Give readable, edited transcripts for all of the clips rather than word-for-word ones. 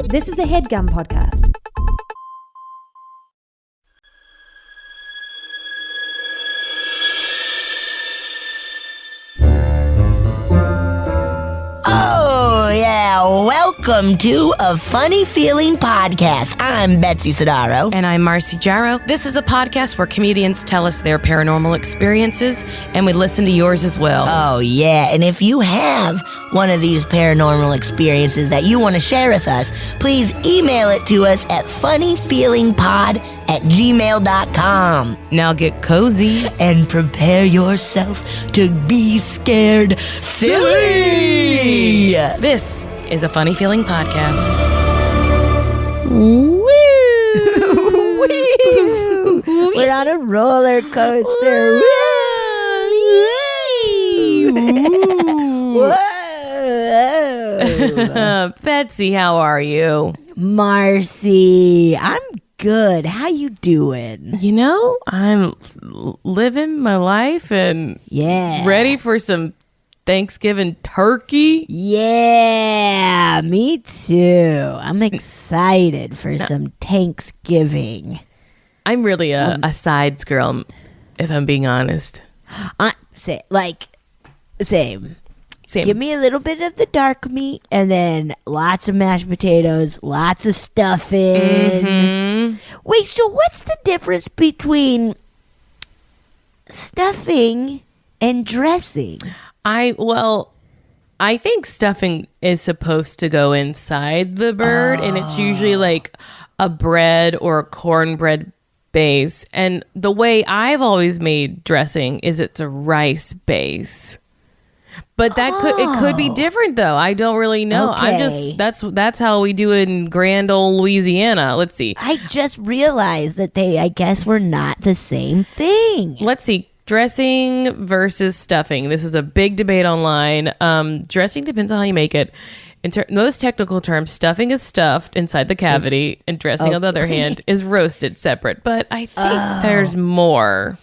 This is a HeadGum podcast. Oh, yeah. Welcome to A Funny Feeling Podcast. I'm Betsy Sidaro. And I'm Marcy Jarrow. This is a podcast where comedians tell us their paranormal experiences, and we listen to yours as well. Oh, yeah. And if you have one of these paranormal experiences that you want to share with us, please email it to us at funnyfeelingpod@gmail.com. Now get cozy. And prepare yourself to be scared silly. This is a Funny Feeling podcast. Woo! We're on a roller coaster. Whoa! Betsy, how are you? Marcy, I'm good. How you doing? You know, I'm living my life and ready for some Thanksgiving turkey. Yeah, me too. I'm excited for some Thanksgiving. I'm really a sides girl, if I'm being honest. Same. Same. Give me a little bit of the dark meat and then lots of mashed potatoes, lots of stuffing. Mm-hmm. Wait, so what's the difference between stuffing and dressing? I think stuffing is supposed to go inside the bird, and it's usually like a bread or a cornbread base. And the way I've always made dressing is it's a rice base. But it could be different though. I don't really know. Okay. That's how we do it in grand old Louisiana. Let's see. I just realized that I guess were not the same thing. Let's see. Dressing versus stuffing. This is a big debate online. Dressing depends on how you make it. In those technical terms, stuffing is stuffed inside the cavity, and dressing, on the other hand, is roasted separate. But I think there's more.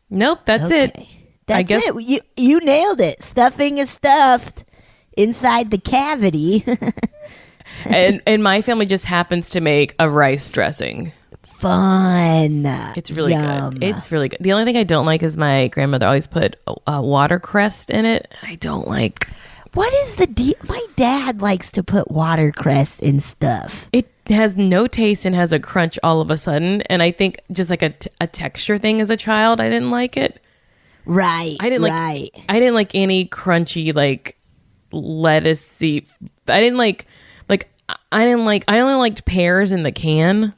Nope, that's it. That's it. You nailed it. Stuffing is stuffed inside the cavity. and my family just happens to make a rice dressing. Fun. It's really good. It's really good. The only thing I don't like is my grandmother always put watercress in it. I don't like. What is the deal? My dad likes to put watercress in stuff. It has no taste and has a crunch all of a sudden. And I think just like a texture thing as a child, I didn't like it. Right. I didn't like any crunchy like lettucey. I only liked pears in the can.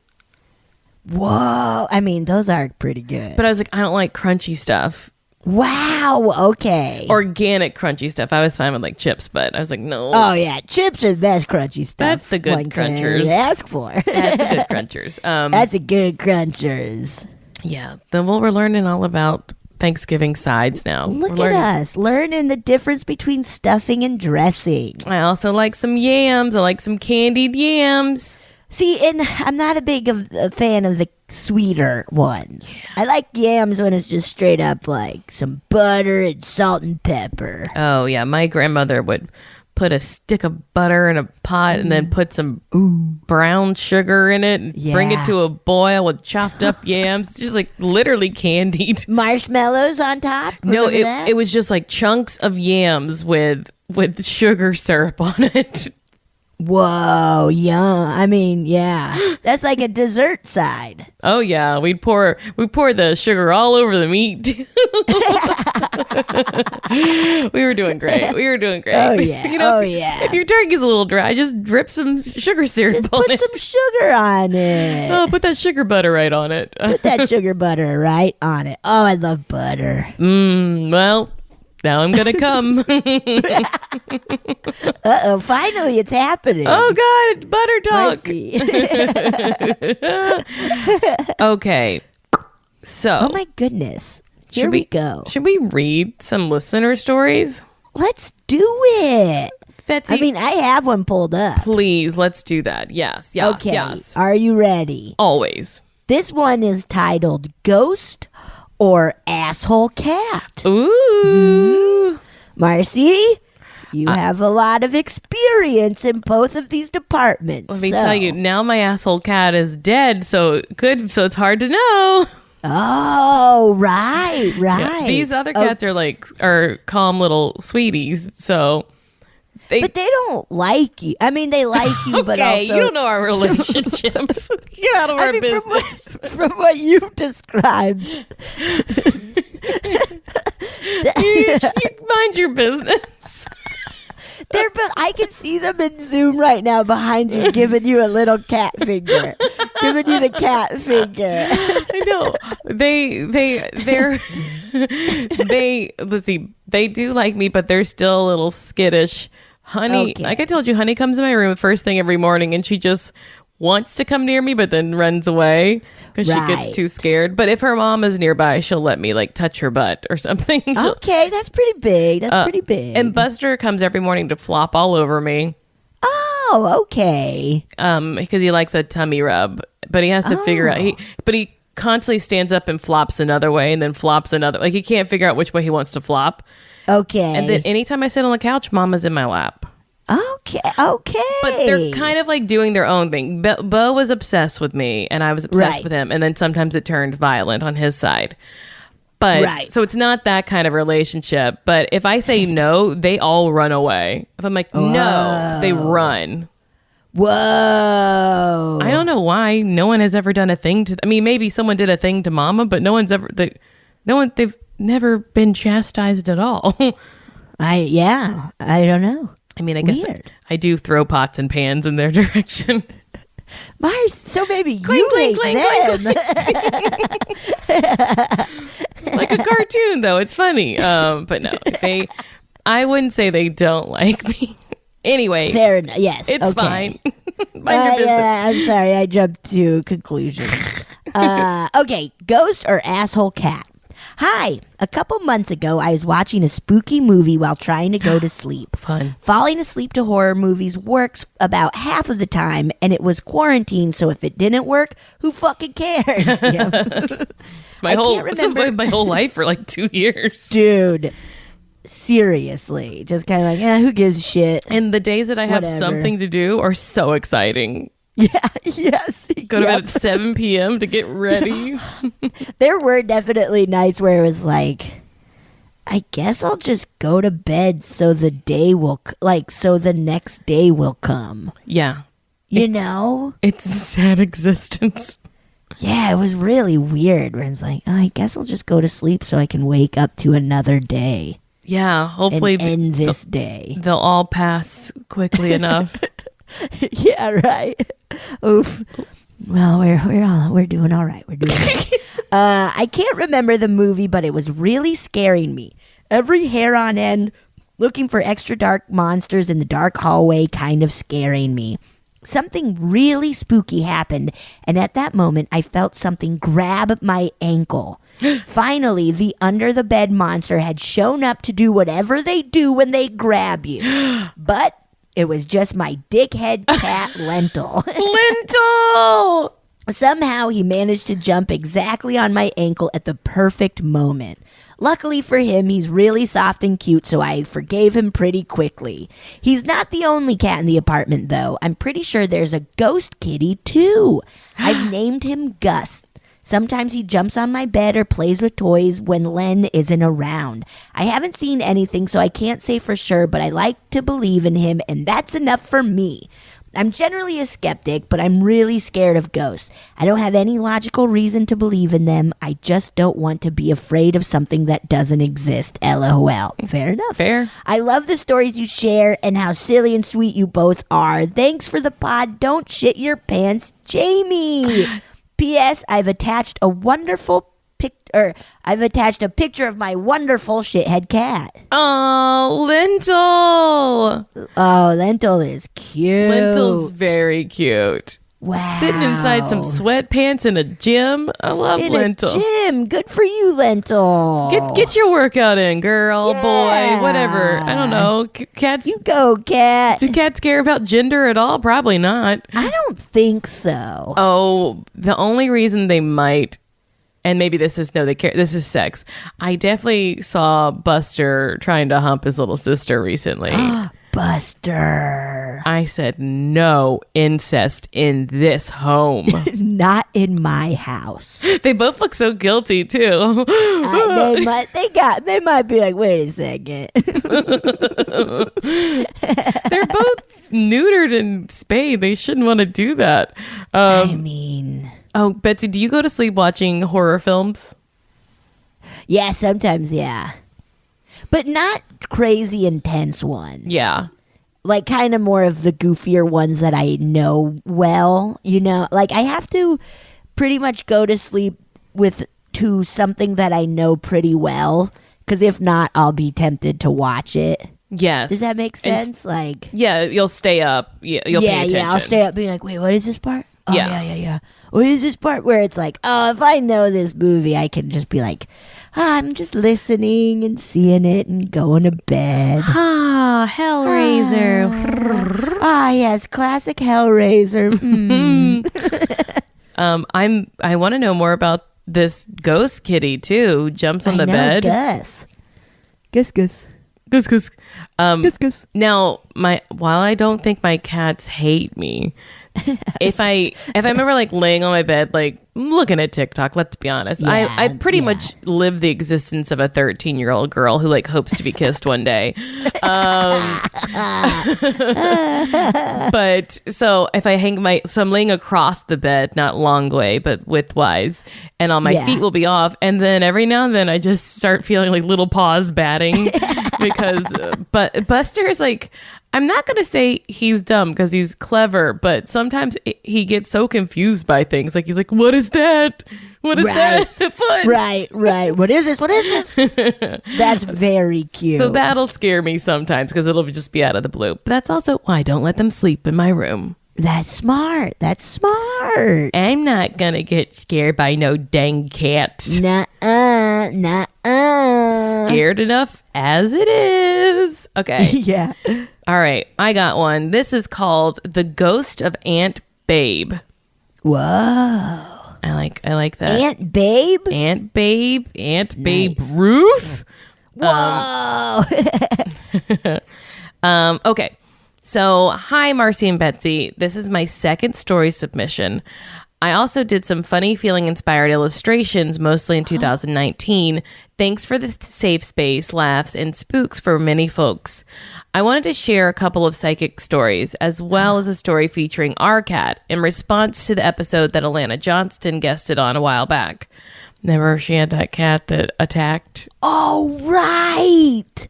Whoa. I mean, those are pretty good. But I was like, I don't like crunchy stuff. Wow. Okay. Organic crunchy stuff. I was fine with like chips, but I was like, no. Oh, yeah. Chips are the best crunchy stuff. That's the good one crunchers. can ask for. That's the good crunchers. That's a good crunchers. Yeah. We're learning all about Thanksgiving sides now. Look at us learning the difference between stuffing and dressing. I also like some yams. I like some candied yams. See, and I'm not a fan of the sweeter ones. Yeah. I like yams when it's just straight up like some butter and salt and pepper. Oh, yeah. My grandmother would put a stick of butter in a pot and then put some brown sugar in it and bring it to a boil with chopped up yams. It's just like literally candied. Marshmallows on top? No, it was just like chunks of yams with sugar syrup on it. Whoa, yum. I mean, yeah. That's like a dessert side. Oh yeah, we pour the sugar all over the meat. We were doing great. Oh yeah. If your turkey's a little dry, just drip some sugar syrup on it. Put some sugar on it. Oh, put that sugar butter right on it. Put that sugar butter right on it. Oh, I love butter. Well, now I'm gonna come. Uh-oh, finally it's happening. Oh God, butter talk. Okay. So oh my goodness. Here we go. Should we read some listener stories? Let's do it. Betsy, I mean, I have one pulled up. Please, let's do that. Yes. Okay. Yes. Are you ready? Always. This one is titled Ghost or Asshole Cat. Ooh. Marcy, You have a lot of experience in both of these departments. Let me tell you, now my asshole cat is dead, so it's hard to know. Oh, right. Yeah, these other cats are calm little sweeties, so but they don't like you. I mean, they like you, but also you don't know our relationship. Get out of our business. From what you've described. you mind your business. I can see them in Zoom right now behind you, giving you a little cat finger, giving you the cat finger. I know let's see, they do like me, but they're still a little skittish. Honey, like I told you, Honey comes in my room first thing every morning, and she just wants to come near me, but then runs away because she gets too scared. But if her mom is nearby, she'll let me touch her butt or something. Okay, that's pretty big. And Buster comes every morning to flop all over me. Oh, okay. Because he likes a tummy rub, but he has to figure out. He constantly stands up and flops another way, and then flops another. He can't figure out which way he wants to flop. Okay. And then anytime I sit on the couch, Mama's in my lap. Okay. But they're kind of doing their own thing. Bo was obsessed with me, and I was obsessed with him. And then sometimes it turned violent on his side. But so it's not that kind of relationship. But if I say no, they all run away. If I'm like, no, they run. Whoa. I don't know why. No one has ever done a thing to. I mean, maybe someone did a thing to Mama, but no one's ever. They've never been chastised at all. I don't know. I mean, I guess I do throw pots and pans in their direction. Mars, so maybe cling, you cling, hate cling, them. Like a cartoon, though. It's funny. But no, I wouldn't say they don't like me. Anyway. Fair enough. Yes. It's fine. Mind your business. Yeah, I'm sorry. I jumped to conclusions. Okay. Ghost or asshole cat? Hi. A couple months ago, I was watching a spooky movie while trying to go to sleep. Fun. Falling asleep to horror movies works about half of the time, and it was quarantine, so if it didn't work, who fucking cares? It's my whole life for 2 years. Dude. Seriously. Just kind of who gives a shit? And the days that I have something to do are so exciting. Yeah, yes. Go to bed at 7 p.m. to get ready. There were definitely nights where it was I guess I'll just go to bed so the day will, so the next day will come. Yeah. You know? It's a sad existence. Yeah, it was really weird where it's I guess I'll just go to sleep so I can wake up to another day. Yeah, hopefully and end this day. They'll all pass quickly enough. Yeah, right. Oof. Well, we're doing all right. We're doing all right. I can't remember the movie, but it was really scaring me. Every hair on end, looking for extra dark monsters in the dark hallway, kind of scaring me. Something really spooky happened, and at that moment, I felt something grab my ankle. Finally, the under-the-bed monster had shown up to do whatever they do when they grab you. But it was just my dickhead cat, Lentil. Lentil! Somehow, he managed to jump exactly on my ankle at the perfect moment. Luckily for him, he's really soft and cute, so I forgave him pretty quickly. He's not the only cat in the apartment, though. I'm pretty sure there's a ghost kitty, too. I've named him Gus. Sometimes he jumps on my bed or plays with toys when Len isn't around. I haven't seen anything, so I can't say for sure, but I like to believe in him, and that's enough for me. I'm generally a skeptic, but I'm really scared of ghosts. I don't have any logical reason to believe in them. I just don't want to be afraid of something that doesn't exist. LOL. Fair enough. Fair. I love the stories you share and how silly and sweet you both are. Thanks for the pod. Don't shit your pants, Jamie. P.S. I've attached a picture of my wonderful shithead cat. Oh, Lentil. Oh, Lentil is cute. Lentil's very cute. Wow. Sitting inside some sweatpants in a gym. I love Lentil. In a gym. Good for you, Lentil. Get your workout in, girl, Yeah. boy, whatever. I don't know. Cats. You go, cat. Do cats care about gender at all? Probably not. I don't think so. Oh, the only reason they might, and maybe this is, no, they care. This is sex. I definitely saw Buster trying to hump his little sister recently. Buster. I said, no incest in this home. Not in my house. They both look so guilty too. They might be like, wait a second. They're both neutered and spayed. They shouldn't want to do that. Oh, Betsy, do you go to sleep watching horror films? Yeah, sometimes, yeah. But not crazy intense ones. Yeah. Like kind of more of the goofier ones that I know well, like I have to pretty much go to sleep to something that I know pretty well, because if not, I'll be tempted to watch it. Yes. Does that make sense? Yeah, you'll stay up. You'll pay attention. Yeah, I'll stay up being like, wait, what is this part? Oh, Yeah. yeah. What is this part where it's like, oh, if I know this movie, I can just be like, I'm just listening and seeing it and going to bed. Hellraiser. Yes, classic Hellraiser. I want to know more about this ghost kitty too, who jumps on the bed. Gus. Now, while I don't think my cats hate me, if I remember like laying on my bed, like looking at TikTok, let's be honest, I pretty much live the existence of a 13-year-old girl who like hopes to be kissed one day. But so if I so I'm laying across the bed, not long way, but widthwise, and all my feet will be off, and then every now and then I just start feeling like little paws batting because but Buster is like, I'm not going to say he's dumb because he's clever, but sometimes he gets so confused by things. Like he's like, what is that? What is that? Right. What is this? That's very cute. So that'll scare me sometimes because it'll just be out of the blue. But that's also why I don't let them sleep in my room. That's smart. I'm not going to get scared by no dang cats. Nuh-uh. Scared enough as it is. Okay. Yeah. All right. I got one. This is called The Ghost of Aunt Babe. Whoa. I like that. Aunt Babe? Aunt Babe. Aunt Nice. Babe Ruth. Whoa. Okay. So, hi, Marcy and Betsy. This is my second story submission. I also did some funny feeling inspired illustrations, mostly in 2019. Thanks for the safe space, laughs, and spooks for many folks. I wanted to share a couple of psychic stories, as well as a story featuring our cat, in response to the episode that Alana Johnston guested on a while back. Remember, she had that cat that attacked? Oh, right.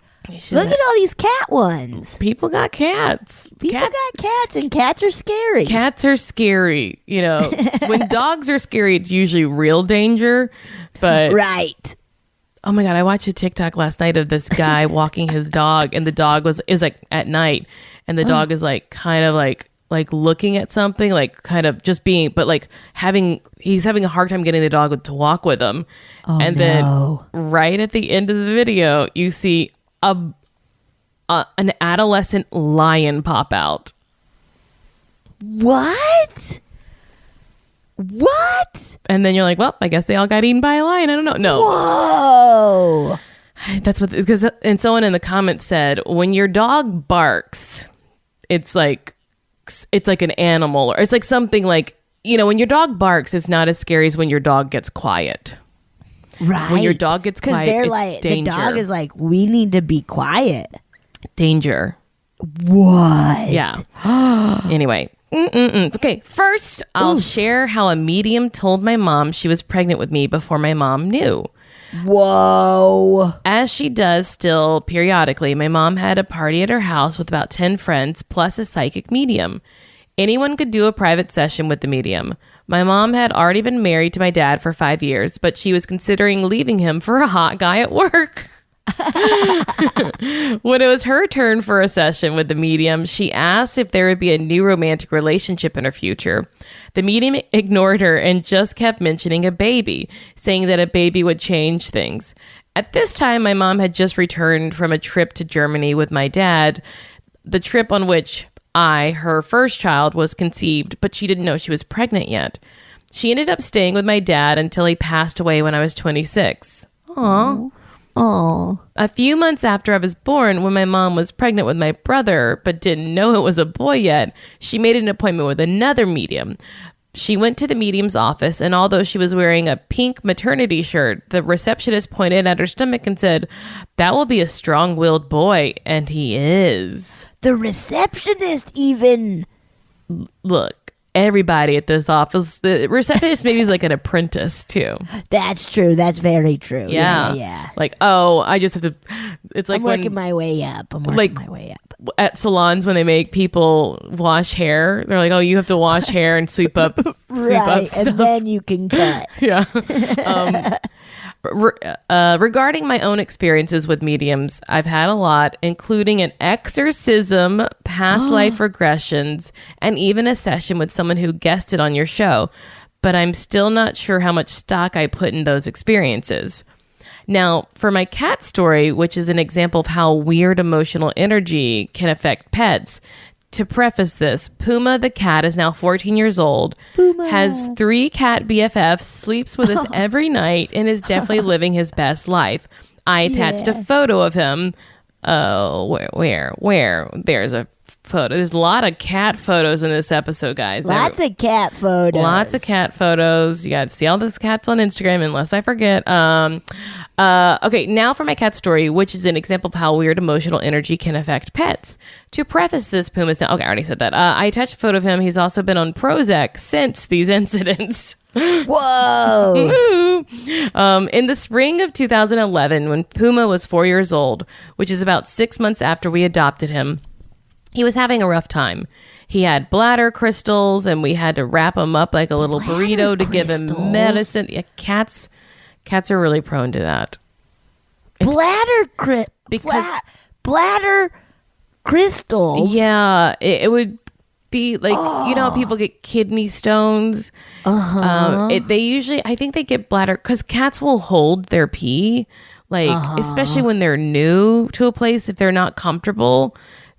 Look at all these cat ones. People got cats. Got cats, and cats are scary. Cats are scary. When dogs are scary, it's usually real danger. But right. Oh my God, I watched a TikTok last night of this guy walking his dog, and the dog is like at night, and the dog is like kind of like looking at something, like kind of just being, but like he's having a hard time getting the dog to walk with him. Oh, and then right at the end of the video, you see an adolescent lion pop out. What? And then you're like, well, I guess they all got eaten by a lion. I don't know. No. Whoa. That's what, and someone in the comments said, when your dog barks, it's like an animal, or it's like something like, when your dog barks, it's not as scary as when your dog gets quiet. Right. When your dog gets quiet, they're it's like, danger. the dog is like, we need to be quiet. Danger. What? Yeah. Anyway. Okay, first I'll share how a medium told my mom she was pregnant with me before my mom knew. Whoa. As she does still periodically, my mom had a party at her house with about 10 friends plus a psychic medium. Anyone could do a private session with the medium. My mom had already been married to my dad for 5 years, but she was considering leaving him for a hot guy at work. When it was her turn for a session with the medium, she asked if there would be a new romantic relationship in her future. The medium ignored her and just kept mentioning a baby, saying that a baby would change things. At this time, my mom had just returned from a trip to Germany with my dad, the trip on which her first child, was conceived, but she didn't know she was pregnant yet. She ended up staying with my dad until he passed away when I was 26. Aww. Oh. A few months after I was born, when my mom was pregnant with my brother, but didn't know it was a boy yet, she made an appointment with another medium. She went to the medium's office, and although she was wearing a pink maternity shirt, the receptionist pointed at her stomach and said, "That will be a strong-willed boy," and he is. The receptionist even... Look. Everybody at this office, the receptionist maybe is like an apprentice too. That's true. That's very true. Yeah. Like, oh, I just have to. It's like I'm working my way up. At salons when they make people wash hair. They're like, oh, you have to wash hair and sweep up, right, and then you can cut. Yeah. Regarding my own experiences with mediums, I've had a lot, including an exorcism, past life regressions, and even a session with someone who guested on your show. But I'm still not sure how much stock I put in those experiences. Now, for my cat story, which is an example of how weird emotional energy can affect pets, to preface this, Puma the cat is now 14 years old, has 3 cat BFFs, sleeps with us every night, and is definitely living his best life. I attached a photo of him. Where? There's a photo. There's a lot of cat photos in this episode, guys. Lots of cat photos. Lots of cat photos. You got to see all those cats on Instagram, unless I forget. Okay, now for my cat story, which is an example of how weird emotional energy can affect pets. To preface this, Puma's now... Okay, I already said that. I attached a photo of him. He's also been on Prozac since these incidents. Whoa. In the spring of 2011, when Puma was 4 years old, which is about 6 months after we adopted him, he was having a rough time. He had bladder crystals, and we had to wrap him up like a little burrito to give him medicine. Yeah, cats are really prone to that. Bladder crystals. Yeah, it would be like, you know how people get kidney stones? They usually, I think they get bladder, because cats will hold their pee, like, especially when they're new to a place, if they're not comfortable.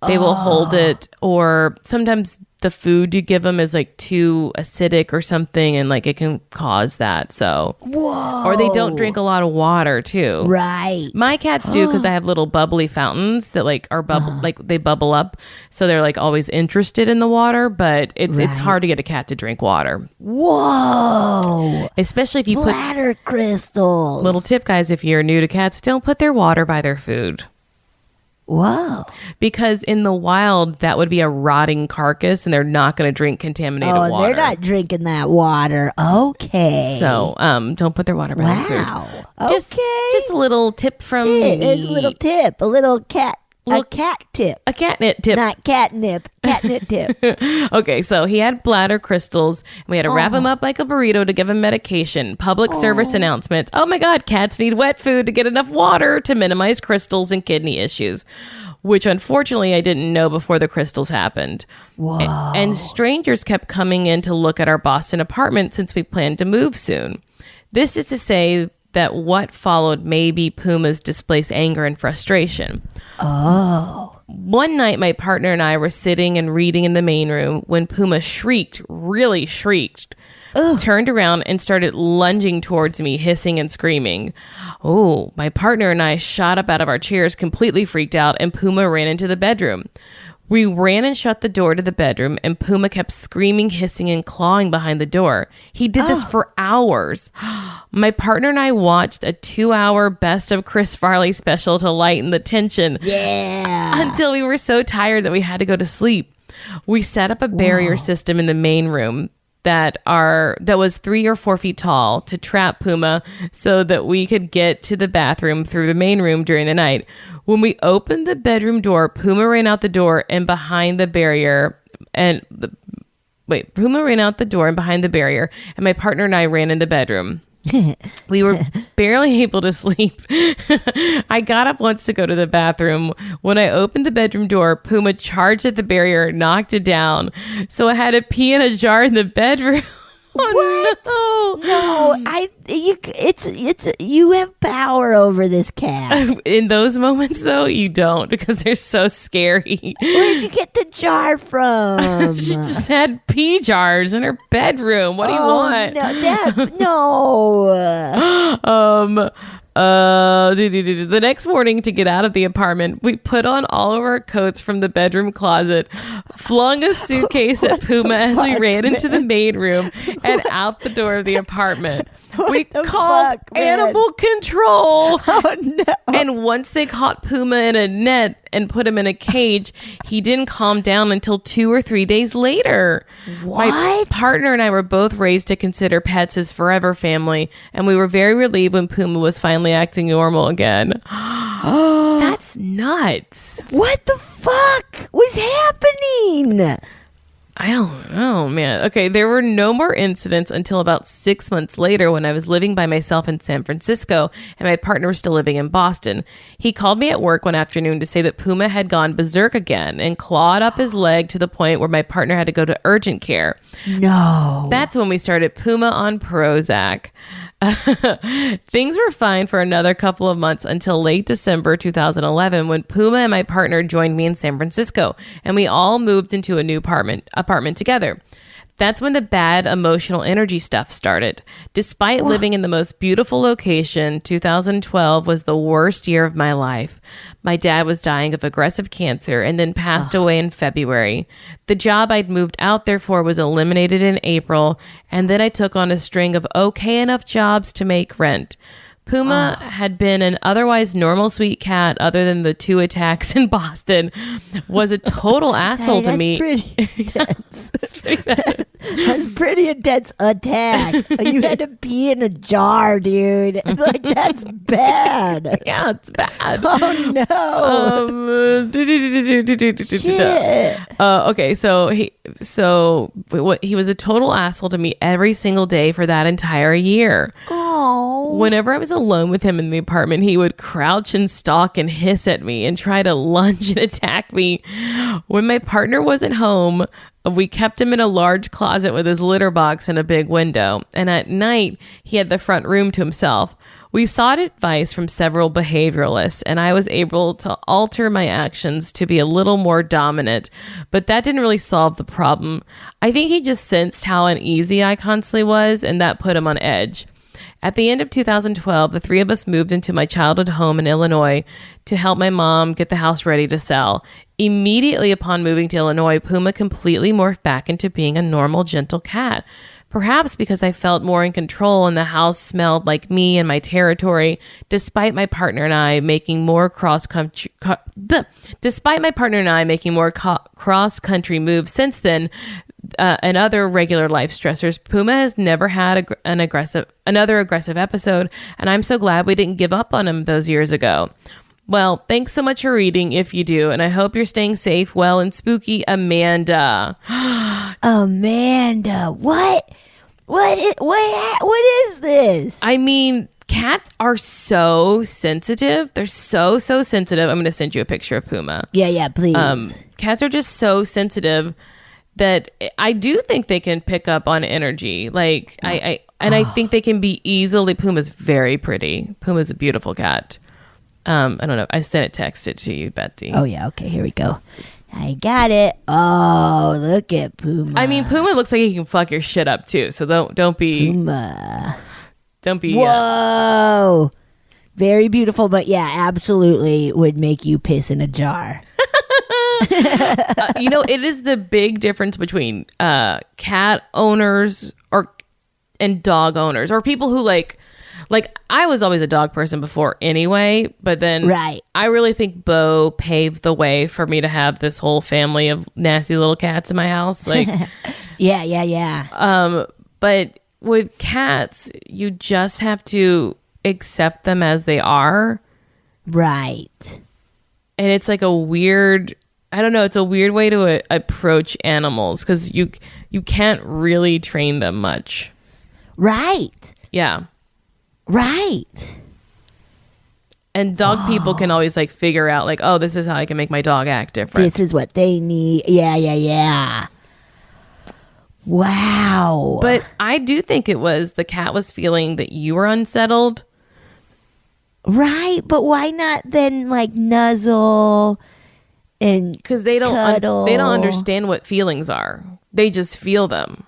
They will hold it, or sometimes the food you give them is like too acidic or something, and like it can cause that. So, or they don't drink a lot of water too. Right. My cats do, because I have little bubbly fountains that like are like they bubble up, so they're like always interested in the water. But it's hard to get a cat to drink water. Whoa! Especially if you bladder crystals. Little tip, guys: if you're new to cats, don't put their water by their food. Whoa. Because in the wild, that would be a rotting carcass, and they're not going to drink contaminated water. Oh, they're not drinking that water. Okay. So, don't put their water by their food. Wow. Okay. Just a little tip from me. There's a little tip. A cat tip. A catnip tip. Not catnip. Catnip tip. Okay, so he had bladder crystals. And we had to wrap him up like a burrito to give him medication. Public service announcements. Oh my God, cats need wet food to get enough water to minimize crystals and kidney issues. Which unfortunately I didn't know before the crystals happened. Whoa. And strangers kept coming in to look at our Boston apartment since we planned to move soon. This is to say that what followed may be Puma's displaced anger and frustration. Oh. One night, my partner and I were sitting and reading in the main room when Puma really shrieked, turned around and started lunging towards me, hissing and screaming. Oh, my partner and I shot up out of our chairs, completely freaked out, and Puma ran into the bedroom. We ran and shut the door to the bedroom, and Puma kept screaming, hissing, and clawing behind the door. He did this for hours. My partner and I watched a 2-hour Best of Chris Farley special to lighten the tension. Yeah. Until we were so tired that we had to go to sleep. We set up a barrier system in the main room that was 3 or 4 feet tall to trap Puma so that we could get to the bathroom through the main room during the night. When we opened the bedroom door, Puma ran out the door and behind the barrier Puma ran out the door and behind the barrier, and my partner and I ran in the bedroom. We were barely able to sleep. I got up once to go to the bathroom. When I opened the bedroom door, Puma charged at the barrier, knocked it down. So I had to pee in a jar in the bedroom. What? You have power over this cat. In those moments, though, you don't, because they're so scary. Where'd you get the jar from? She just had pee jars in her bedroom. What do you want? No. The next morning, to get out of the apartment, we put on all of our coats from the bedroom closet, flung a suitcase at Puma as we ran into the maid room and out the door of the apartment. We called animal control. Oh, no. And once they caught Puma in a net and put him in a cage, he didn't calm down until 2 or 3 days later. What? My partner and I were both raised to consider pets as forever family, and we were very relieved when Puma was finally acting normal again. That's nuts. What the fuck was happening? I don't know, man. Okay, there were no more incidents until about 6 months later when I was living by myself in San Francisco and my partner was still living in Boston. He called me at work one afternoon to say that Puma had gone berserk again and clawed up his leg to the point where my partner had to go to urgent care. No. That's when we started Puma on Prozac. Things were fine for another couple of months until late December 2011 when Puma and my partner joined me in San Francisco and we all moved into a new apartment together. That's when the bad emotional energy stuff started. Despite living in the most beautiful location, 2012 was the worst year of my life. My dad was dying of aggressive cancer and then passed away in February. The job I'd moved out there for was eliminated in April, and then I took on a string of okay enough jobs to make rent. Puma had been an otherwise normal sweet cat other than the 2 attacks in Boston, was a total asshole to me. That's pretty intense attack. You had to pee in a jar, dude. Like, that's bad. Yeah, it's bad. Oh, no. Shit. Okay, so he was a total asshole to me every single day for that entire year. Oh. Whenever I was alone with him in the apartment, he would crouch and stalk and hiss at me and try to lunge and attack me. When my partner wasn't home, we kept him in a large closet with his litter box and a big window. And at night, he had the front room to himself. We sought advice from several behavioralists, and I was able to alter my actions to be a little more dominant, but that didn't really solve the problem. I think he just sensed how uneasy I constantly was, and that put him on edge. At the end of 2012, the 3 of us moved into my childhood home in Illinois to help my mom get the house ready to sell. Immediately upon moving to Illinois, Puma completely morphed back into being a normal, gentle cat. Perhaps because I felt more in control and the house smelled like me and my territory, despite my partner and I making more cross-country cross-country moves since then, and other regular life stressors, Puma has never had another aggressive episode, and I'm so glad we didn't give up on him those years ago. Well, thanks so much for reading, if you do, and I hope you're staying safe, well, and spooky, Amanda. Amanda, what is this? I mean, cats are so sensitive. They're so sensitive. I'm going to send you a picture of Puma. Yeah, please. Cats are just so sensitive that I do think they can pick up on energy. Like, I think they can be easily. Puma's very pretty. Puma's a beautiful cat. I don't know. I texted to you, Betsy. Oh yeah. Okay. Here we go. I got it. Oh, look at Puma. I mean, Puma looks like he can fuck your shit up too. So don't be. Puma. Don't be. Whoa. Very beautiful, but yeah, absolutely would make you piss in a jar. It is the big difference between cat owners and dog owners, or people who like I was always a dog person before anyway, but then right. I really think Bo paved the way for me to have this whole family of nasty little cats in my house. Like, yeah. But with cats, you just have to accept them as they are. Right. And it's like a weird, I don't know, it's a weird way to approach animals because you can't really train them much. Right. Yeah. Right. And dog people can always like figure out like, oh, this is how I can make my dog act different. This is what they need. Yeah. Wow. But I do think the cat was feeling that you were unsettled. Right, but why not then like nuzzle and because they don't cuddle? they don't understand what feelings are. They just feel them.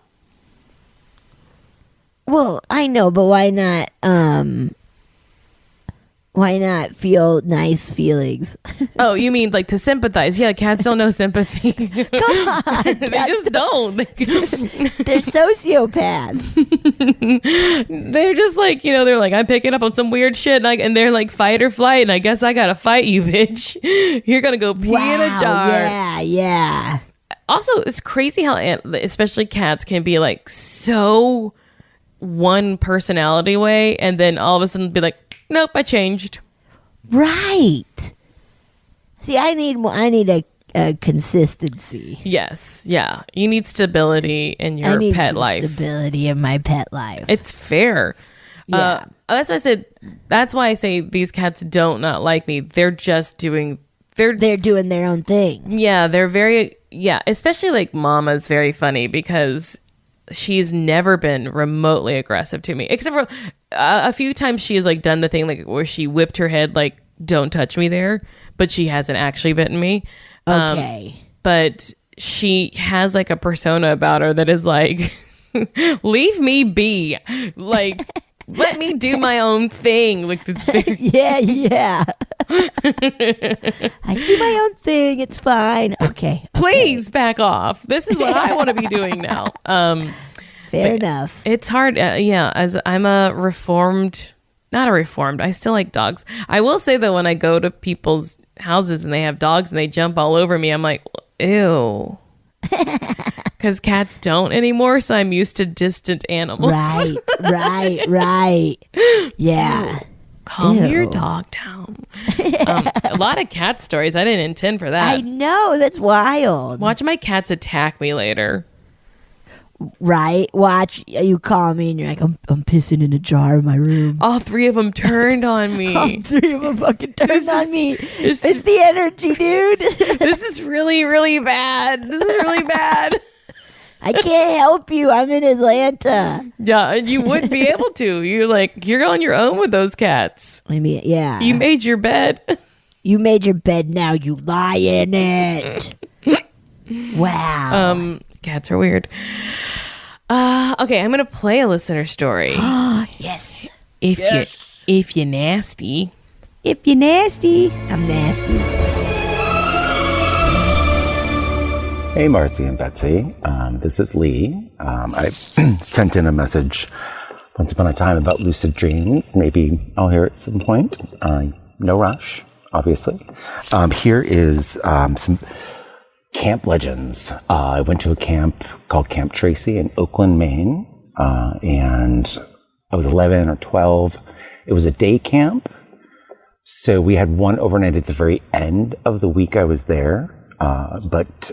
Well, I know, but why not feel nice feelings? Oh, you mean like to sympathize? Yeah, cats don't know sympathy. Come on, They just don't. They're sociopaths. They're just like, they're like, I'm picking up on some weird shit, and they're like, fight or flight, and I guess I gotta fight you, bitch. You're gonna go pee in a jar. Yeah. Also, it's crazy how especially cats can be like so one personality way, and then all of a sudden be like, nope, I changed. Right. See, I need a consistency. Yes, yeah. You need stability in your pet life. Stability in my pet life. It's fair. Yeah. That's why I said. That's why I say these cats don't not like me. They're just doing. They're doing their own thing. Yeah, they're very. Yeah, especially like Mama's very funny because she's never been remotely aggressive to me, except for a few times she has like done the thing like where she whipped her head like don't touch me there, but she hasn't actually bitten me. Okay. But she has like a persona about her that is like leave me be, like let me do my own thing, like this very yeah. I do my own thing, it's fine. Okay. Please back off. This is what I want to be doing now. Fair enough. It's hard. As I'm not a reformed. I still like dogs. I will say that when I go to people's houses and they have dogs and they jump all over me, I'm like, ew. Because cats don't anymore, so I'm used to distant animals. Right. Yeah. Calm your dog down. A lot of cat stories. I didn't intend for that. I know, that's wild. Watch my cats attack me later. Right? Watch, you call me and you're like, I'm pissing in a jar in my room. All three of them turned on me. All three of them fucking turned on me. It's the energy, dude. This is really, really bad. This is really bad. I can't help you. I'm in Atlanta. Yeah, and you wouldn't be able to. You're on your own with those cats. I mean, yeah. You made your bed. You made your bed, now you lie in it. Wow. Cats are weird. Okay, I'm gonna play a listener story. Yes. If you're nasty. If you're nasty, I'm nasty. Hey, Marcy and Betsy. This is Lee. I sent in a message once upon a time about lucid dreams. Maybe I'll hear it at some point. No rush, obviously. Here is some camp legends. I went to a camp called Camp Tracy in Oakland, Maine, and I was 11 or 12. It was a day camp, so we had one overnight at the very end of the week I was there, but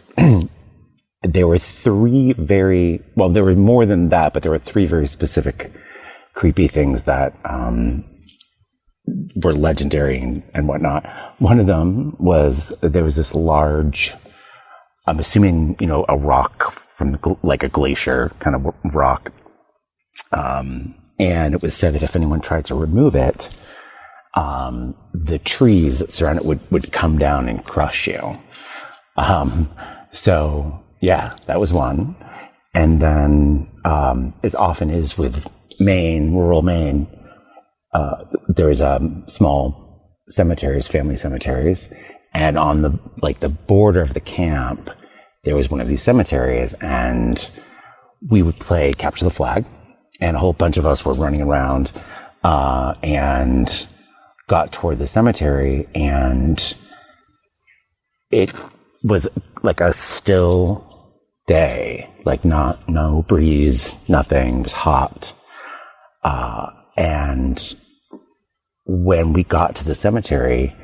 there were there were more than that, but there were three very specific creepy things that were legendary and whatnot. One of them was there was this large, I'm assuming, a rock from like a glacier kind of rock. And it was said that if anyone tried to remove it, the trees that surround it would come down and crush you. So yeah, that was one. And then, as often is with Maine, rural Maine, there is small cemeteries, family cemeteries. And on the border of the camp, there was one of these cemeteries, and we would play capture the flag, and a whole bunch of us were running around, and got toward the cemetery, and it was like a still day, like no breeze, nothing, it was hot. And when we got to the cemetery,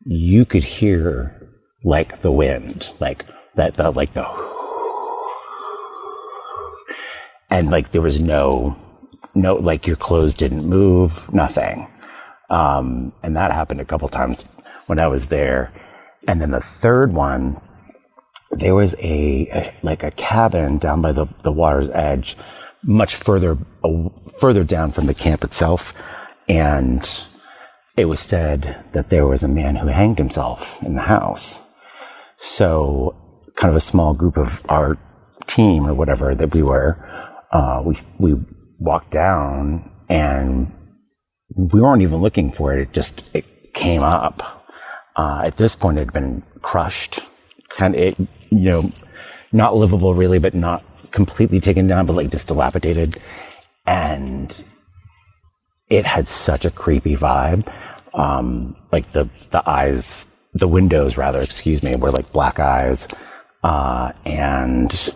you could hear like the wind, like and like there was no, like your clothes didn't move, nothing. And that happened a couple times when I was there. And then the third one, there was a cabin down by the water's edge, much further down from the camp itself. And it was said that there was a man who hanged himself in the house. So kind of a small group of our team or whatever that we were, we walked down and we weren't even looking for it. It came up. At this point, it had been crushed, not livable really, but not completely taken down, but like just dilapidated. And it had such a creepy vibe. Like the windows were like black eyes. And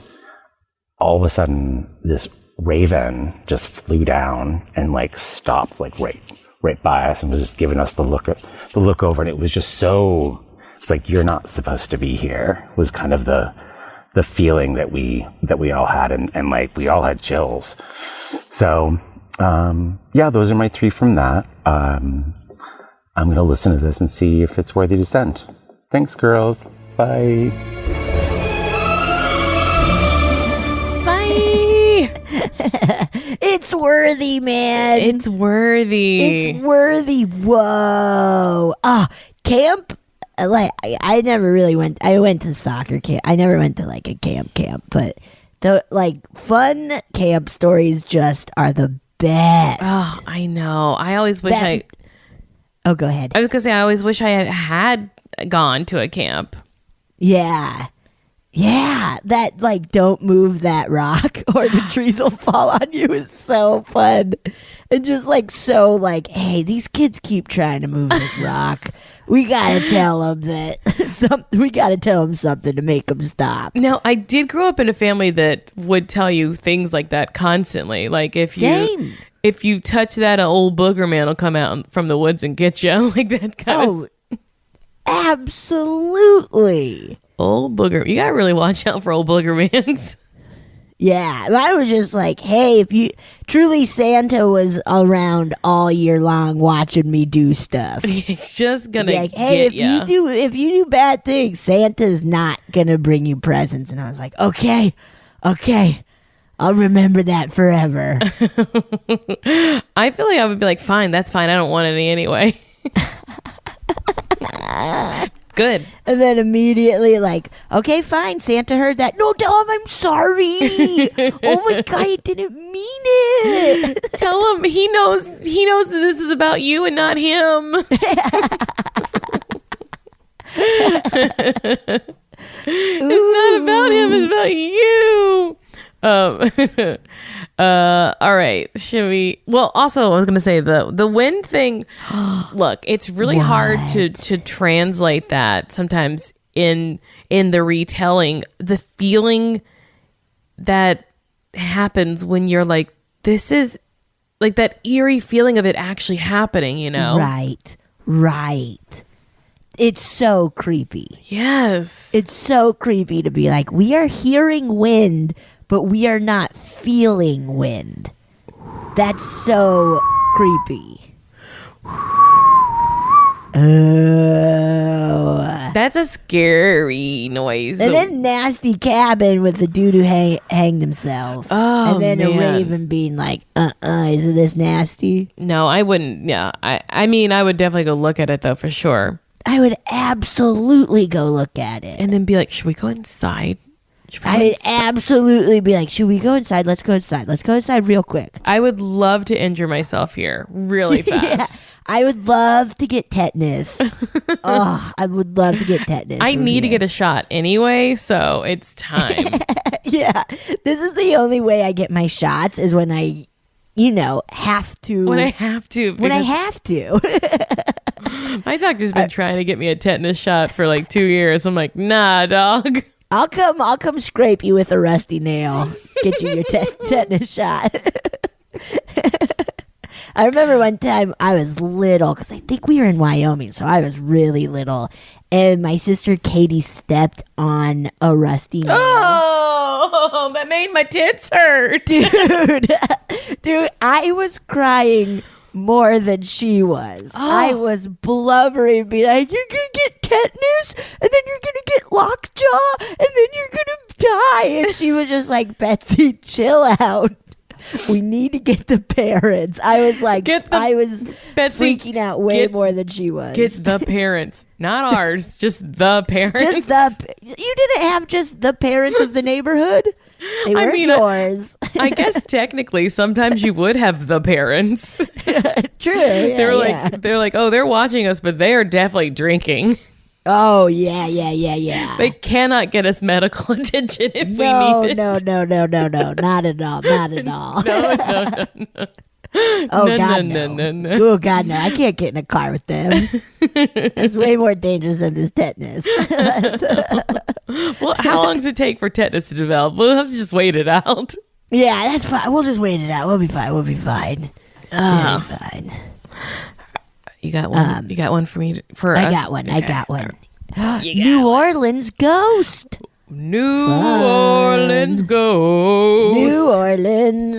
all of a sudden this raven just flew down and like stopped like right by us and was just giving us the look over. And it was just it's like, you're not supposed to be here, was kind of the feeling that we all had. And like, we all had chills. So, those are my 3 from that. I'm going to listen to this and see if it's worthy to send. Thanks, girls. Bye. Bye. It's worthy, man. It's worthy. Whoa. Camp. Like I never really went. I went to soccer camp. I never went to like a camp, but the like fun camp stories just are the best. Oh, I know. I always wish Oh, go ahead. I was gonna say I always wish I had gone to a camp. Yeah. That like don't move that rock or the trees will fall on you is so fun. And just like so like, hey, these kids keep trying to move this rock. We gotta tell them that we gotta tell them something to make them stop. Now, I did grow up in a family that would tell you things like that constantly. Like if you touch that, an old booger man will come out from the woods and get you. Like that kind of. Absolutely. Old booger. You gotta really watch out for old booger mans. Yeah, I was just like, hey, if you truly Santa was around all year long watching me do stuff. He's just gonna be like, hey, if you do bad things, Santa's not gonna bring you presents. And I was like, okay, I'll remember that forever. I feel like I would be like, fine, that's fine. I don't want any anyway. Good. And then immediately like, okay, fine, Santa heard that. No, tell him I'm sorry. Oh my God, I didn't mean it. Tell him he knows that this is about you and not him. It's not about him, it's about you. All right. Should we? Well, also, I was going to say the wind thing. Look, it's really hard to translate that sometimes in the retelling. The feeling that happens when you're like, this is like that eerie feeling of it actually happening, you know? Right. It's so creepy. Yes. It's so creepy to be like, we are hearing wind, but we are not feeling wind. That's so creepy. Oh. That's a scary noise. And then nasty cabin with the dude who hanged himself. Oh, and then man. a raven being like, isn't this nasty? No, I wouldn't. Yeah. I mean, I would definitely go look at it though, for sure. I would absolutely go look at it. And then be like, should we go inside? I would absolutely be like, should we go inside? Let's go inside. Let's go inside real quick. I would love to injure myself here really fast. Yeah, I would love to get tetanus. I would love to get tetanus. I need to get a shot anyway, so it's time. Yeah. This is the only way I get my shots is when I, have to. When I have to. When I have to. My doctor's been trying to get me a tetanus shot for like 2 years. I'm like, nah, dog. I'll come scrape you with a rusty nail. Get you your tetanus shot. I remember one time I was little, because I think we were in Wyoming, so I was really little, and my sister Katie stepped on a rusty nail. Oh, that made my tits hurt. Dude, I was crying more than she was. I was blubbering, be like, "You're gonna get tetanus, and then you're gonna get lockjaw, and then you're gonna die." And she was just like, "Betsy, chill out. We need to get the parents." I was like, I was Betsy, freaking out way more than she was. Get the parents, not ours, just the parents. You didn't have just the parents of the neighborhood. They weren't yours. I guess technically, sometimes you would have the parents. True. Yeah, they're like, oh, they're watching us, but they are definitely drinking. Oh yeah. They cannot get us medical attention if we need it. No, not at all. No. Oh God, no. Oh God, no! I can't get in a car with them. It's way more dangerous than this tetanus. Well, how long does it take for tetanus to develop? We'll have to just wait it out. Yeah, that's fine. We'll just wait it out. We'll be fine. We'll be fine. You got one. You got one for me. I got one. New Orleans ghost. New Orleans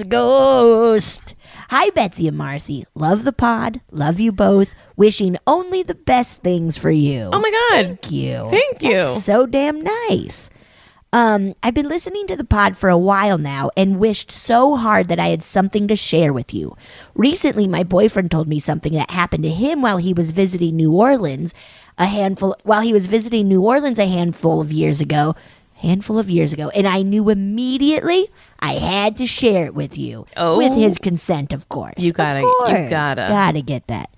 ghost. Hi, Betsy and Marcy. Love the pod. Love you both. Wishing only the best things for you. Oh my God. Thank you. Thank you. That's so damn nice. I've been listening to the pod for a while now and wished so hard that I had something to share with you. Recently, my boyfriend told me something that happened to him while he was visiting New Orleans a handful of years ago, and I knew immediately I had to share it with you. Oh. With his consent, of course. You gotta get that.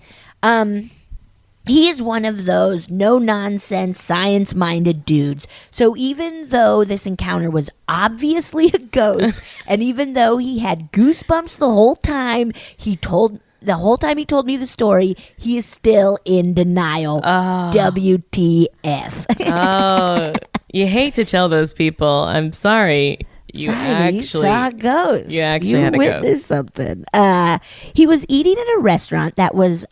He is one of those no-nonsense, science-minded dudes. So even though this encounter was obviously a ghost, and even though he had goosebumps the whole time he told me the story, he is still in denial. WTF. Oh, you hate to tell those people. I'm sorry. You saw a ghost. You actually had a ghost. Witnessed something. He was eating at a restaurant that was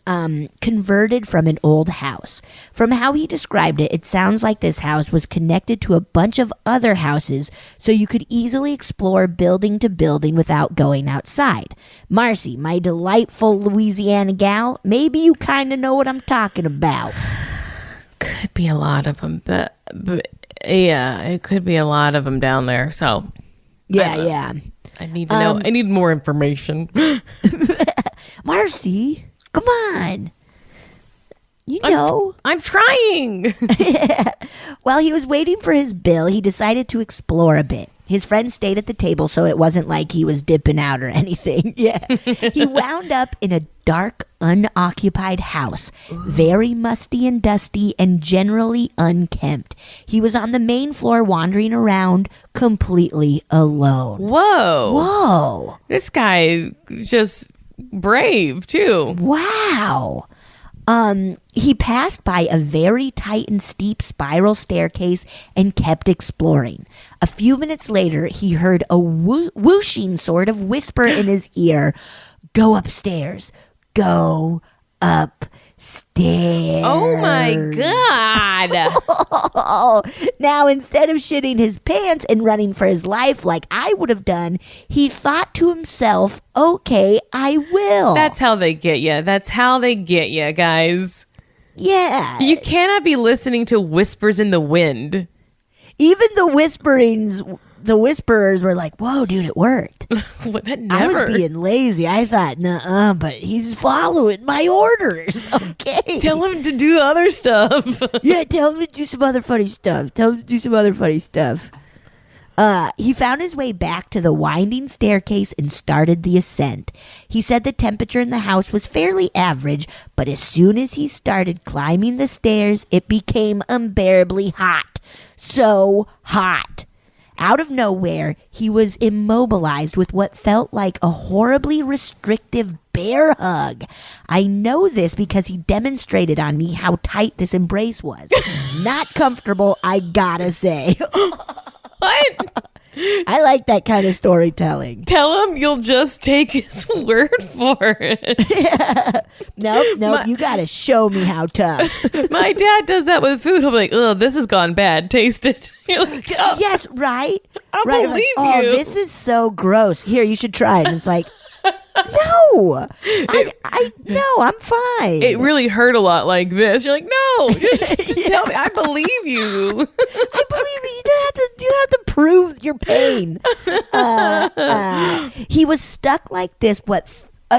converted from an old house. From how he described it, it sounds like this house was connected to a bunch of other houses, so you could easily explore building to building without going outside. Marcy, my delightful Louisiana gal, maybe you kind of know what I'm talking about. Could be a lot of them, but yeah, it could be a lot of them down there. So. Yeah. I need to know. I need more information. Marcy, come on. You know. I'm trying. While he was waiting for his bill, he decided to explore a bit. His friend stayed at the table, so it wasn't like he was dipping out or anything. Yeah. He wound up in a dark, unoccupied house, very musty and dusty and generally unkempt. He was on the main floor wandering around completely alone. Whoa. This guy just brave, too. Wow. He passed by a very tight and steep spiral staircase and kept exploring. A few minutes later, he heard a whooshing sort of whisper in his ear. Go upstairs. Go upstairs. Oh my God. Now, instead of shitting his pants and running for his life like I would have done, he thought to himself, okay, I will. That's how they get you. Guys. Yeah. You cannot be listening to whispers in the wind. Even the whisperers were like, whoa, dude, it worked. That never. I was being lazy. I thought, nuh-uh, but he's following my orders. Okay. Tell him to do other stuff. Yeah, tell him to do some other funny stuff. He found his way back to the winding staircase and started the ascent. He said the temperature in the house was fairly average, but as soon as he started climbing the stairs, it became unbearably hot. So hot. Out of nowhere, he was immobilized with what felt like a horribly restrictive bear hug. I know this because he demonstrated on me how tight this embrace was. Not comfortable, I gotta say. What? I like that kind of storytelling. Tell him you'll just take his word for it. Nope, you gotta show me how tough. My dad does that with food. He'll be like, oh, this has gone bad. Taste it. You're like, oh, yes, right? I right. believe like, you. Oh, this is so gross. Here, you should try it. And it's like, No, I'm fine. It really hurt a lot like this. You're like, no, just tell me. I believe you. I believe you. You don't have to prove your pain. He was stuck like this.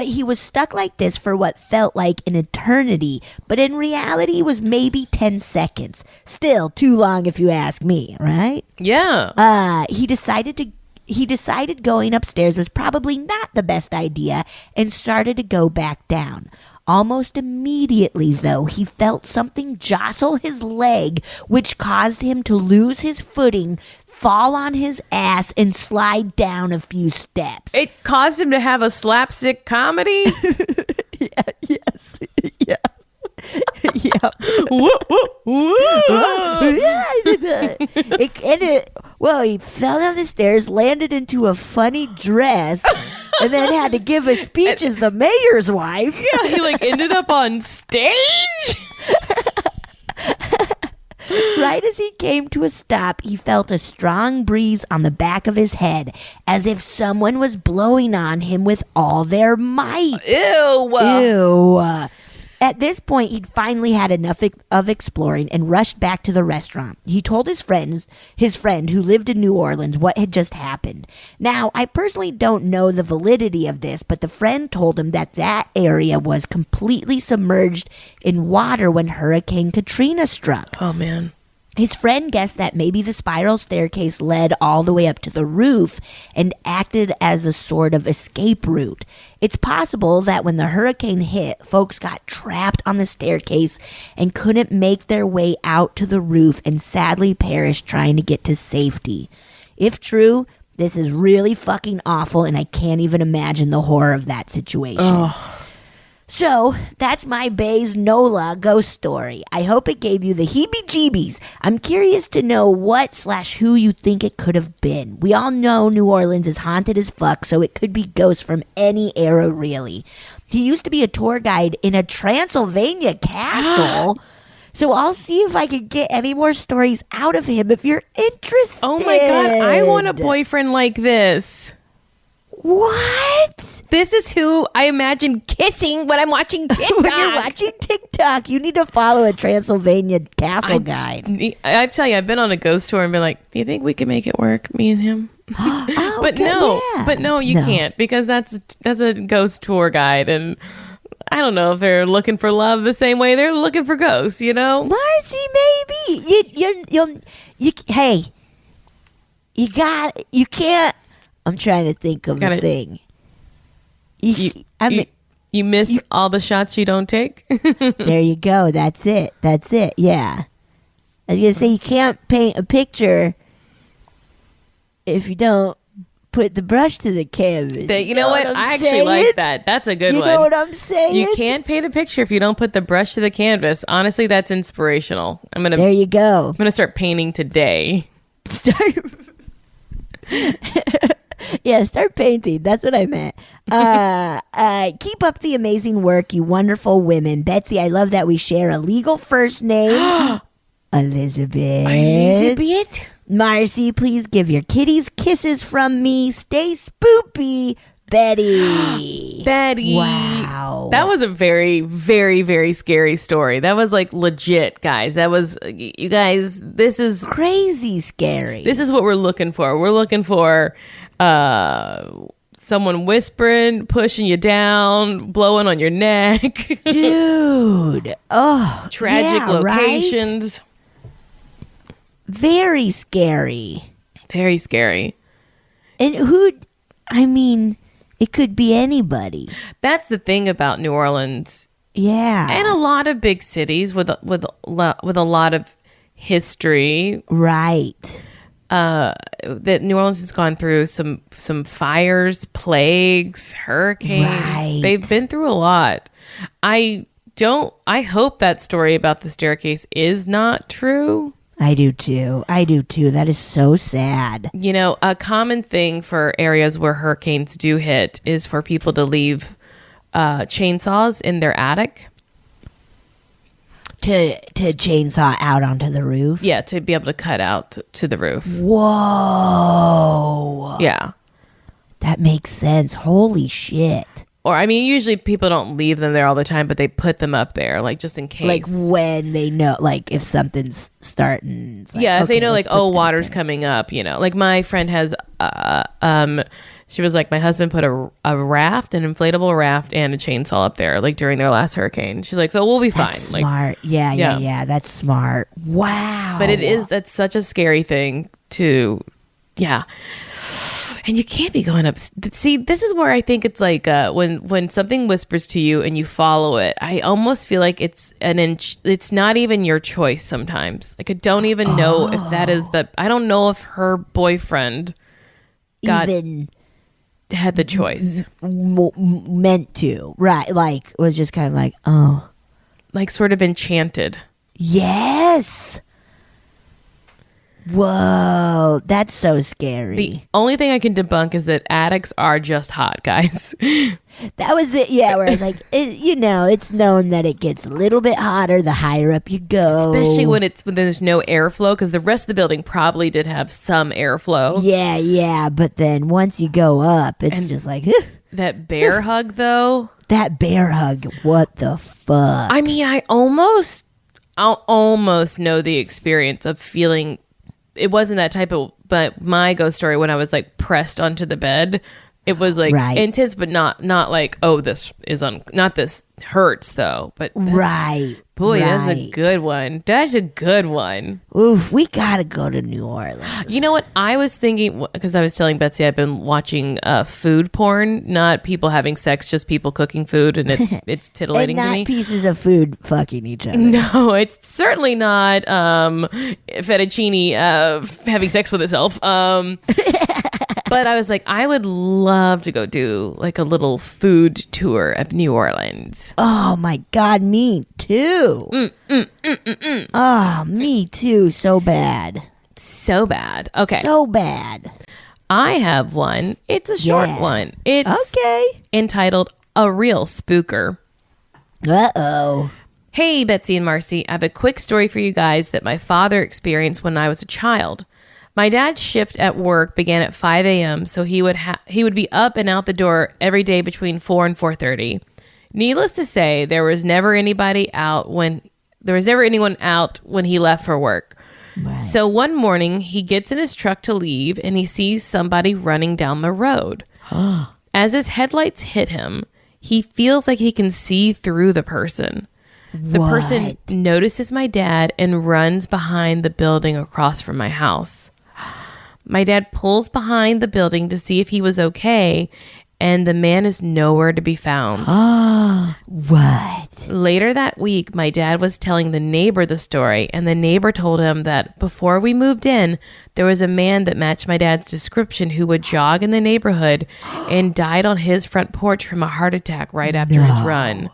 He was stuck like this for what felt like an eternity, but in reality was maybe 10 seconds. Still too long if you ask me, right? Yeah. He decided going upstairs was probably not the best idea and started to go back down. Almost immediately, though, he felt something jostle his leg, which caused him to lose his footing, fall on his ass, and slide down a few steps. It caused him to have a slapstick comedy. Yes. Yeah. Yeah. Well, he fell down the stairs, landed into a funny dress, and then had to give a speech as the mayor's wife. Yeah, he like ended up on stage. Right as he came to a stop, he felt a strong breeze on the back of his head, as if someone was blowing on him with all their might. Ew. At this point, he'd finally had enough of exploring and rushed back to the restaurant. He told his friend who lived in New Orleans what had just happened. Now, I personally don't know the validity of this, but the friend told him that area was completely submerged in water when Hurricane Katrina struck. Oh, man. His friend guessed that maybe the spiral staircase led all the way up to the roof and acted as a sort of escape route. It's possible that when the hurricane hit, folks got trapped on the staircase and couldn't make their way out to the roof and sadly perished trying to get to safety. If true, this is really fucking awful and I can't even imagine the horror of that situation. Oh. So, that's my Bay's NOLA ghost story. I hope it gave you the heebie-jeebies. I'm curious to know what/who you think it could have been. We all know New Orleans is haunted as fuck, so it could be ghosts from any era, really. He used to be a tour guide in a Transylvania castle. So I'll see if I can get any more stories out of him if you're interested. Oh my God, I want a boyfriend like this. What? This is who I imagine kissing when I'm watching TikTok. When you're watching TikTok, you need to follow a Transylvania castle guide. I tell you, I've been on a ghost tour and been like, do you think we can make it work, me and him? But no, you can't, because that's a ghost tour guide, and I don't know if they're looking for love the same way they're looking for ghosts, you know? Marcy, maybe. Hey, you can't. I'm trying to think of a thing. You miss all the shots you don't take? There you go. That's it. Yeah. I was going to say, you can't paint a picture if you don't put the brush to the canvas. You know what? I actually like that. That's a good one. You know what I'm saying? You can't paint a picture if you don't put the brush to the canvas. Honestly, that's inspirational. There you go. I'm going to start painting today. Yeah, start painting. That's what I meant. Keep up the amazing work, you wonderful women. Betsy, I love that we share a legal first name. Elizabeth. Marcy, please give your kitties kisses from me. Stay spoopy. Betty. Wow. That was a very, very, very scary story. That was like legit, guys. That was, you guys, this is crazy scary. This is what we're looking for. We're looking for someone whispering, pushing you down, blowing on your neck. Dude. Oh, tragic locations. Right? Very scary. Very scary. And it could be anybody. That's the thing about New Orleans. Yeah. And a lot of big cities with a lot of history. Right. That New Orleans has gone through some fires, plagues, hurricanes. Right. They've been through a lot. I hope that story about the staircase is not true. I do too. That is so sad. You know, a common thing for areas where hurricanes do hit is for people to leave chainsaws in their attic. To chainsaw out onto the roof? Yeah, to be able to cut out to the roof. Whoa. Yeah. That makes sense. Holy shit. Or, I mean, usually people don't leave them there all the time, but they put them up there, like, just in case. Like, when they know, like, if something's starting. Like, yeah, if okay, they know, like, let's put oh, that water's there. coming up, you know. Like, my friend has, she was like, my husband put a raft, an inflatable raft, and a chainsaw up there, like, during their last hurricane. She's like, so we'll be fine. That's Like, smart. Yeah. That's smart. Wow. but that's such a scary thing to, yeah. And you can't be going up. See, this is where I think it's like when something whispers to you and you follow it. I almost feel like it's it's not even your choice sometimes. Like, I don't even know if that is I don't know if her boyfriend even had the choice. meant to, right? Like, was just kind of like, oh, Like, sort of enchanted. yes. Whoa, that's so scary. The only thing I can debunk is that attics are just hot, guys. That was it. Yeah, where I was like, it's known that it gets a little bit hotter the higher up you go. Especially when there's no airflow, because the rest of the building probably did have some airflow. Yeah, but then once you go up, it's just like, That bear hug, though. that bear hug. What the fuck? I mean, I'll almost know the experience of feeling. It wasn't that type of, but my ghost story when I was like pressed onto the bed, it was like Right. intense, but not like, oh, this is not this hurts though. But Right. boy, that's a right. good one. That's a good one. Oof, we gotta go to New Orleans. You know what? I was thinking, because I was telling Betsy I've been watching food porn, not people having sex, just people cooking food, and it's And titillating to not me. pieces of food fucking each other. No, it's certainly not fettuccine having sex with itself. But I was like, I would love to go do like a little food tour of New Orleans. Oh my God, me too. Oh, me too. So bad. So bad. Okay. So bad. I have one. It's a short Yeah. one. It's Okay. entitled A Real Spooker. Uh-oh. Hey, Betsy and Marcy, I have a quick story for you guys that my father experienced when I was a child. My dad's shift at work began at 5 a.m., so he would be up and out the door every day between 4 and 4:30. Needless to say, there was never anyone out when he left for work. Right. So one morning, he gets in his truck to leave, and he sees somebody running down the road. As his headlights hit him, he feels like he can see through the person. The person notices my dad and runs behind the building across from my house. My dad pulls behind the building to see if he was okay, and the man is nowhere to be found. What? Later that week, my dad was telling the neighbor the story, and the neighbor told him that before we moved in, there was a man that matched my dad's description who would jog in the neighborhood and died on his front porch from a heart attack right after his run.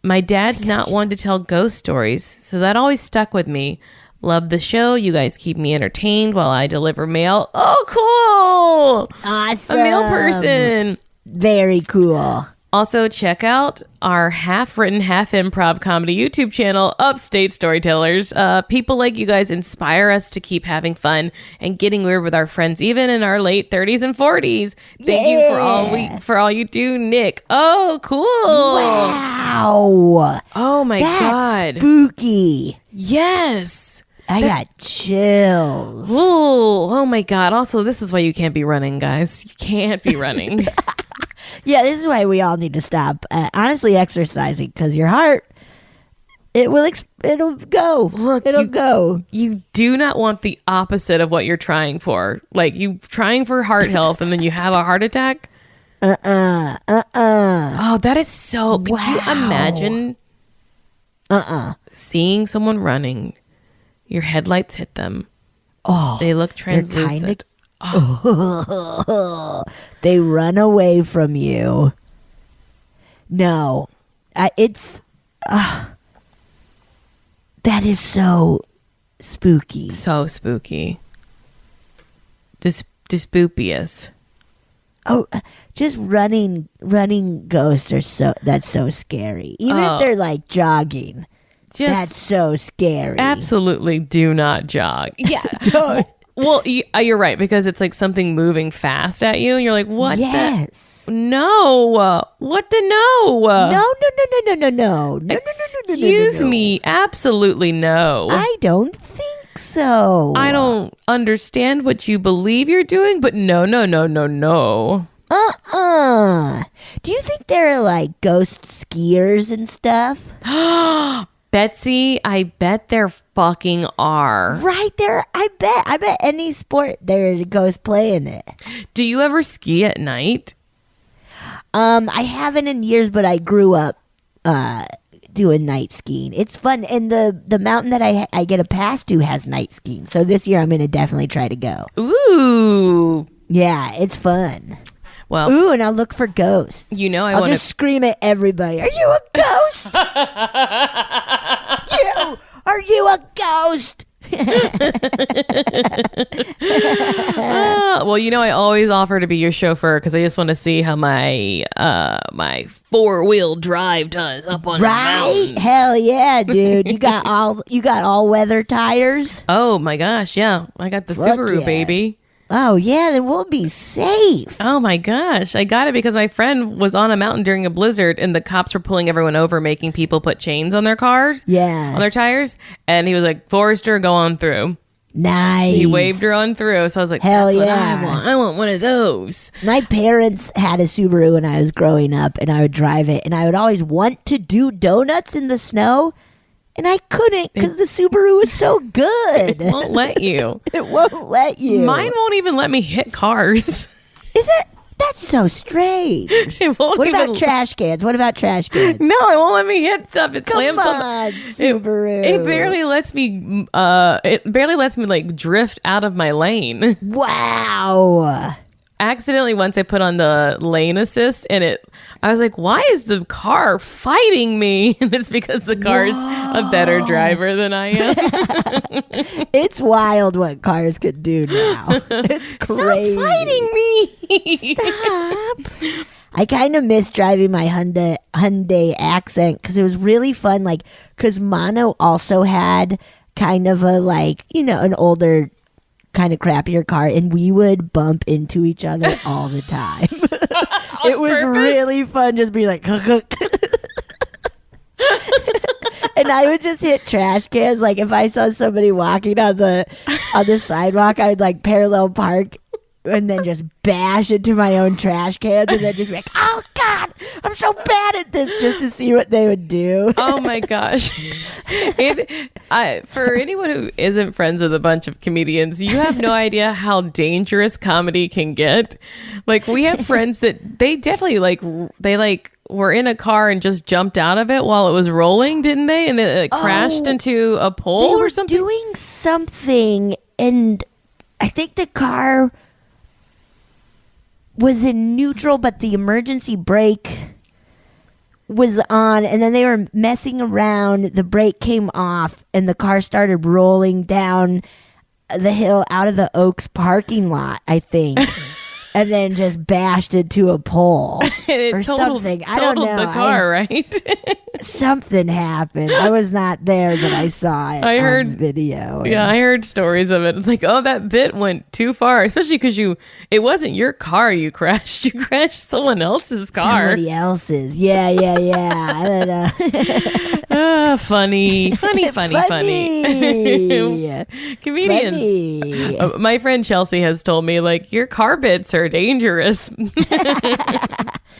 My dad's not one to tell ghost stories, so that always stuck with me. Love the show. You guys keep me entertained while I deliver mail. Oh, cool. Awesome. A mail person. Very cool. Also, check out our half-written, half-improv comedy YouTube channel, Upstate Storytellers. People like you guys inspire us to keep having fun and getting weird with our friends, even in our late 30s and 40s. Thank you for all you do, Nick. Oh, cool. Wow. Oh, my That's God. spooky. Yes. I got chills. Ooh, oh, my God. Also, this is why you can't be running, guys. You can't be running. Yeah, this is why we all need to stop. Honestly, exercising, because your heart, it'll go. Look, it'll go. You do not want the opposite of what you're trying for. Like, you trying for heart health and then you have a heart attack. Oh, that is so. Could you imagine? Seeing someone running, your headlights hit them. Oh, they look translucent. They run away from you. No, that is so spooky. So spooky. Dyspoopious. Oh, just running ghosts that's so scary. Even if they're like jogging, that's so scary. Absolutely do not jog. Yeah. Well, you're right, because it's like something moving fast at you, and you're like, what? Yes. No. What the no? No. Excuse me. Absolutely no. I don't think so. I don't understand what you believe you're doing, but no. Do you think there are like ghost skiers and stuff? Betsy, I bet there fucking are. Right there. I bet any sport there goes playing it. Do you ever ski at night? I haven't in years, but I grew up doing night skiing. It's fun, and the mountain that I get a pass to has night skiing. So this year I'm gonna definitely try to go. Ooh. Yeah, it's fun. Well, ooh, and I'll look for ghosts. You know, I'll just scream at everybody. Are you a ghost? Are you a ghost? Well, you know, I always offer to be your chauffeur because I just want to see how my 4-wheel drive does up on the mountains. Hell yeah, dude! You got all weather tires. Oh my gosh, yeah, I got the Fuck Subaru, yeah. baby. Oh yeah, then we'll be safe. Oh my gosh, I got it because my friend was on a mountain during a blizzard and the cops were pulling everyone over, making people put chains on their cars, on their tires, and he was like, "Forrester, go on through." Nice. He waved her on through, so I was like, Hell "That's what yeah. I want. I want one of those." My parents had a Subaru when I was growing up, and I would drive it, and I would always want to do donuts in the snow, and I couldn't because the Subaru was so good. It won't let you. It won't let you. Mine won't even let me hit cars. Is it? That's so strange. It won't What even about trash cans? What about trash cans? No, it won't let me hit stuff. It Come slams on, Subaru. It barely lets me. It barely lets me like drift out of my lane. Wow. Accidentally, once I put on the lane assist, and I was like, "Why is the car fighting me?" And it's because the car's a better driver than I am. It's wild what cars could do now. It's crazy. Stop fighting me. Stop. I kind of miss driving my Hyundai Accent because it was really fun. Like, because Mono also had kind of a an older, kind of crappier car, and we would bump into each other all the time. It was purpose? really fun just being like, and I would just hit trash cans. Like if I saw somebody walking on the sidewalk, I would like parallel park and then just bash into my own trash cans and then just be like, oh God, I'm so bad at this, just to see what they would do. Oh my gosh. For anyone who isn't friends with a bunch of comedians, you have no idea how dangerous comedy can get. Like we have friends that they definitely were in a car and just jumped out of it while it was rolling, didn't they? And it crashed into a pole or something? They were doing something, and I think the car was in neutral, but the emergency brake was on, and then they were messing around. The brake came off, and the car started rolling down the hill out of the Oaks parking lot, I think. And then just bashed into a pole or something. I don't know. The car, right? Something happened. I was not there, but I saw it on video. Yeah, I heard stories of it. It's like, oh, that bit went too far, especially because it wasn't your car you crashed. You crashed someone else's car. Somebody else's. Yeah. I don't know. Funny. Comedians. Funny. My friend Chelsea has told me, like, your car bits are dangerous.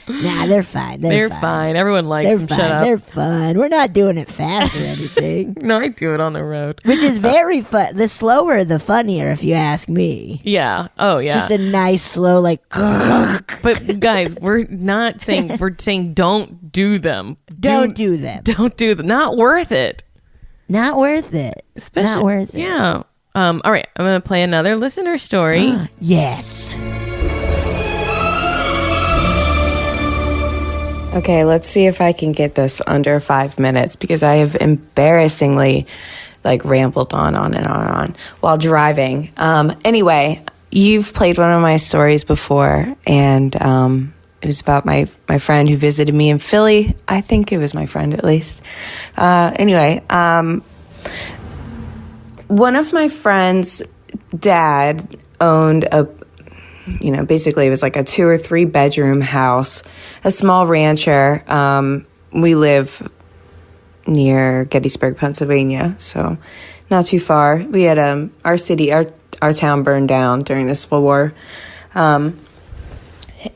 Nah, they're fine. They're fine. Everyone likes them. Shut up. They're fun. We're not doing it fast or anything. No, I do it on the road. Which is very fun. The slower, the funnier, if you ask me. Yeah. Oh, yeah. Just a nice, slow, like... But, guys, we're saying don't do them. Don't do them. Don't do them. Not worth it. Not worth it. Especially, not worth it. Yeah. All right. I'm going to play another listener story. Yes. Okay, let's see if I can get this under 5 minutes because I have embarrassingly rambled on and on while driving. Anyway, you've played one of my stories before, and it was about my friend who visited me in Philly. I think it was my friend, at least. Anyway, one of my friends dad owned basically it was like a 2 or 3 bedroom house, a small rancher. We live near Gettysburg, Pennsylvania, so not too far. We had our town burned down during the Civil War.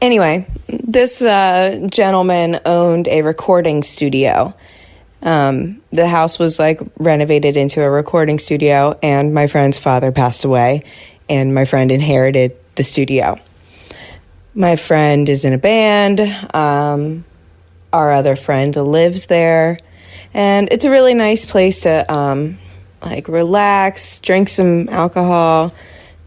Anyway, this gentleman owned a recording studio. The house was like renovated into a recording studio, and my friend's father passed away, and my friend inherited the studio. My friend is in a band. Our other friend lives there, and it's a really nice place to relax, drink some alcohol,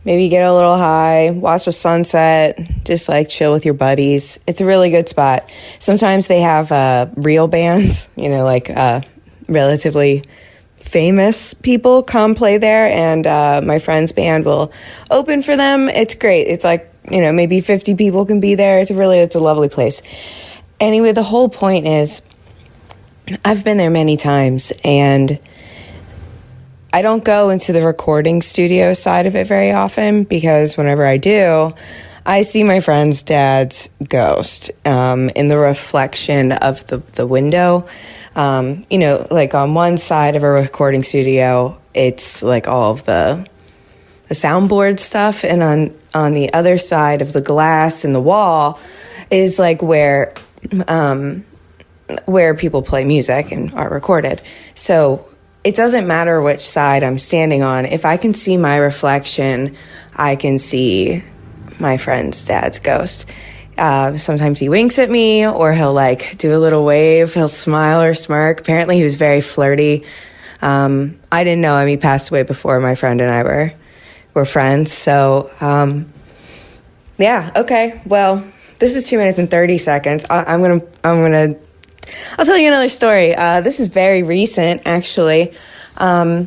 maybe get a little high, watch the sunset, just like chill with your buddies. It's a really good spot. Sometimes they have real bands, relatively famous people come play there, and my friend's band will open for them. It's great. It's like, maybe 50 people can be there. It's a lovely place. Anyway, the whole point is I've been there many times, and I don't go into the recording studio side of it very often, because whenever I do, I see my friend's dad's ghost in the reflection of the window. Like on one side of a recording studio, it's like all of the soundboard stuff, and on the other side of the glass in the wall is like where people play music and are recorded. So it doesn't matter which side I'm standing on. If I can see my reflection, I can see my friend's dad's ghost. Sometimes he winks at me, or he'll like do a little wave. He'll smile or smirk. Apparently he was very flirty. I didn't know him. He passed away before my friend and I were friends. So, yeah. Okay. Well, this is 2 minutes and 30 seconds. I'll tell you another story. This is very recent, actually. I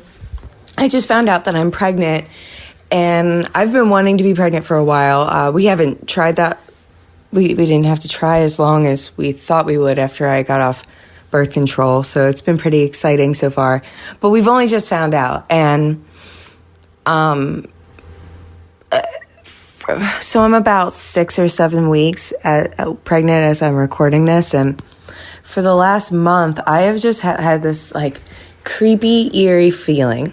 just found out that I'm pregnant, and I've been wanting to be pregnant for a while. We haven't tried that. We didn't have to try as long as we thought we would after I got off birth control. So it's been pretty exciting so far. But we've only just found out. And so I'm about 6 or 7 weeks pregnant as I'm recording this. And for the last month, I have just had this like creepy, eerie feeling.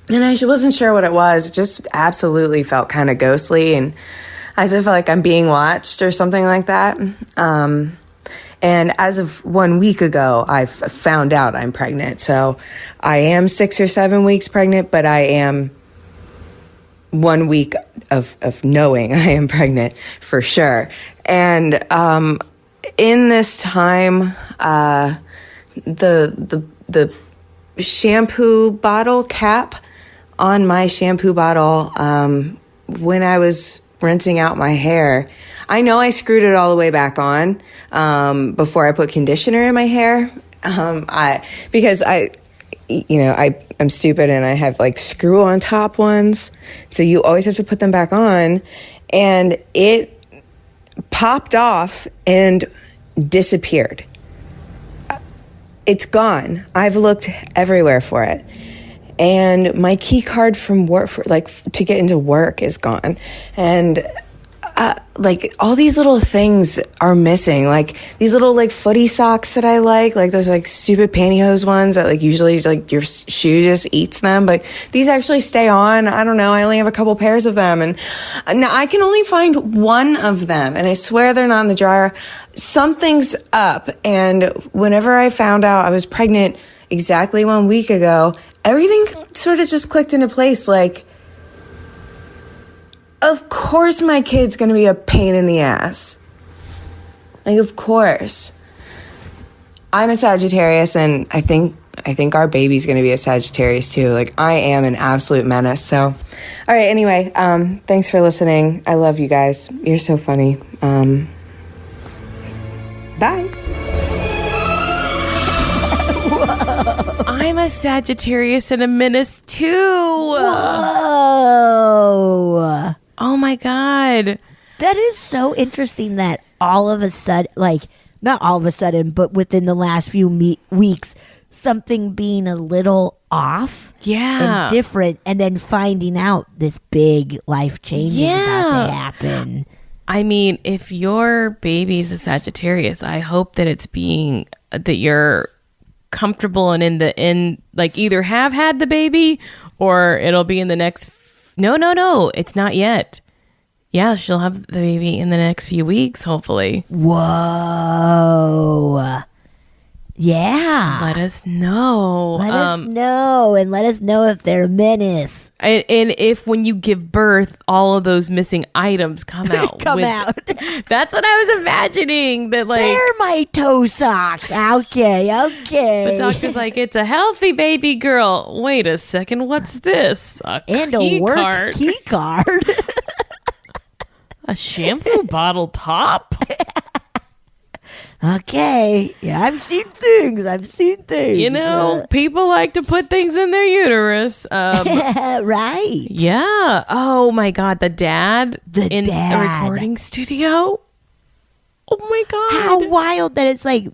And I wasn't sure what it was. It just absolutely felt kind of ghostly, and as if like I'm being watched or something like that. And as of 1 week ago, I've found out I'm pregnant. So I am 6 or 7 weeks pregnant, but I am 1 week of knowing I am pregnant for sure. And in this time, the shampoo bottle cap on my shampoo bottle, when I was rinsing out my hair, I know I screwed it all the way back on before I put conditioner in my hair. Because I'm stupid, and I have like screw on top ones, so you always have to put them back on, and it popped off and disappeared. It's gone. I've looked everywhere for it. And my key card from work to get into work is gone. And like all these little things are missing. Like these little like footy socks that I like those like stupid pantyhose ones that like usually like your shoe just eats them, but these actually stay on. I don't know. I only have a couple pairs of them, and now I can only find one of them, and I swear they're not in the dryer. Something's up. And whenever I found out I was pregnant exactly 1 week ago, everything sort of just clicked into place. Like, of course my kid's going to be a pain in the ass. Like, of course. I'm a Sagittarius, and I think our baby's going to be a Sagittarius too. Like, I am an absolute menace. So, all right, anyway, thanks for listening. I love you guys. You're so funny. Bye. I'm a Sagittarius and a menace too. Whoa. Oh my God. That is so interesting that all of a sudden, like, not all of a sudden, but within the last few weeks, something being a little off Yeah. and different, and then finding out this big life change is about to happen. I mean, if your baby's a Sagittarius, I hope that it's being that you're comfortable and in like either have had the baby or it'll be in the next. No, it's not yet. Yeah, she'll have the baby in the next few weeks, hopefully. Whoa. Yeah. Let us know. Let us know, and let us know if they're a menace. And if when you give birth, all of those missing items come out. Out. That's what I was imagining. That like They're my toe socks. Okay. the doctor's like, it's a healthy baby girl. Wait a second, what's this? And key a work card? key card. A shampoo bottle top? Okay. Yeah, I've seen things. You know, people like to put things in their uterus. Right. Yeah. Oh my God. The dad in dad. a recording studio. Oh my God. How wild that it's like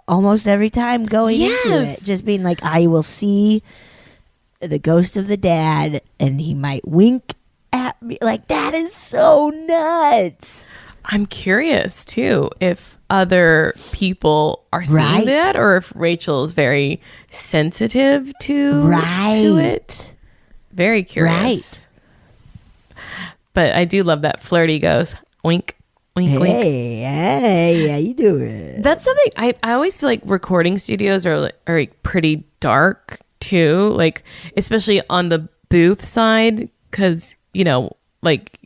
almost every time going into Yes. it. Just being like, I will see the ghost of the dad and he might wink at me. Like, that is so nuts. I'm curious too if other people are seeing Right. that or if Rachel is very sensitive to it. Very curious. But I do love that flirty goes wink, wink, wink. Hey, how you doing? That's something I always feel like recording studios are like pretty dark too, like especially on the booth side because you know like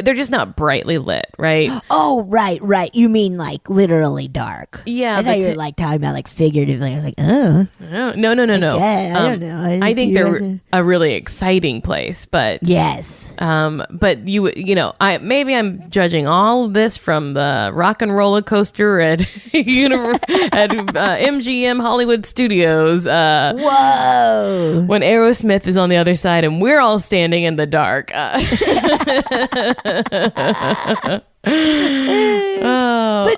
they're just not brightly lit, right? Oh, right. You mean like literally dark? Yeah, I thought you were like talking about like figuratively. I was like, oh, No. yeah, I don't know. I think you they're guys a really exciting place, but yes. but you know, maybe I'm judging all of this from the rock and roller coaster at MGM Hollywood Studios. Whoa. When Aerosmith is on the other side and we're all standing in the dark. But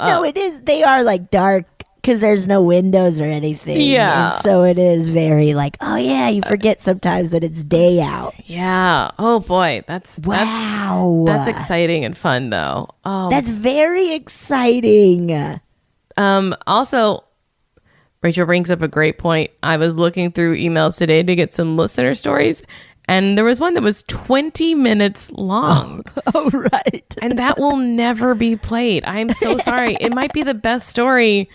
no, it is. They are like dark because there's no windows or anything. Yeah. And so it is very like, oh yeah, you forget sometimes that it's day out. Yeah. Oh boy, that's Wow. exciting and fun though. Oh, That's very exciting. Also, Rachel brings up a great point. I was looking through emails today to get some listener stories, and there was one that was 20 minutes long. Oh, right. And that will never be played. I'm so sorry. It might be the best story.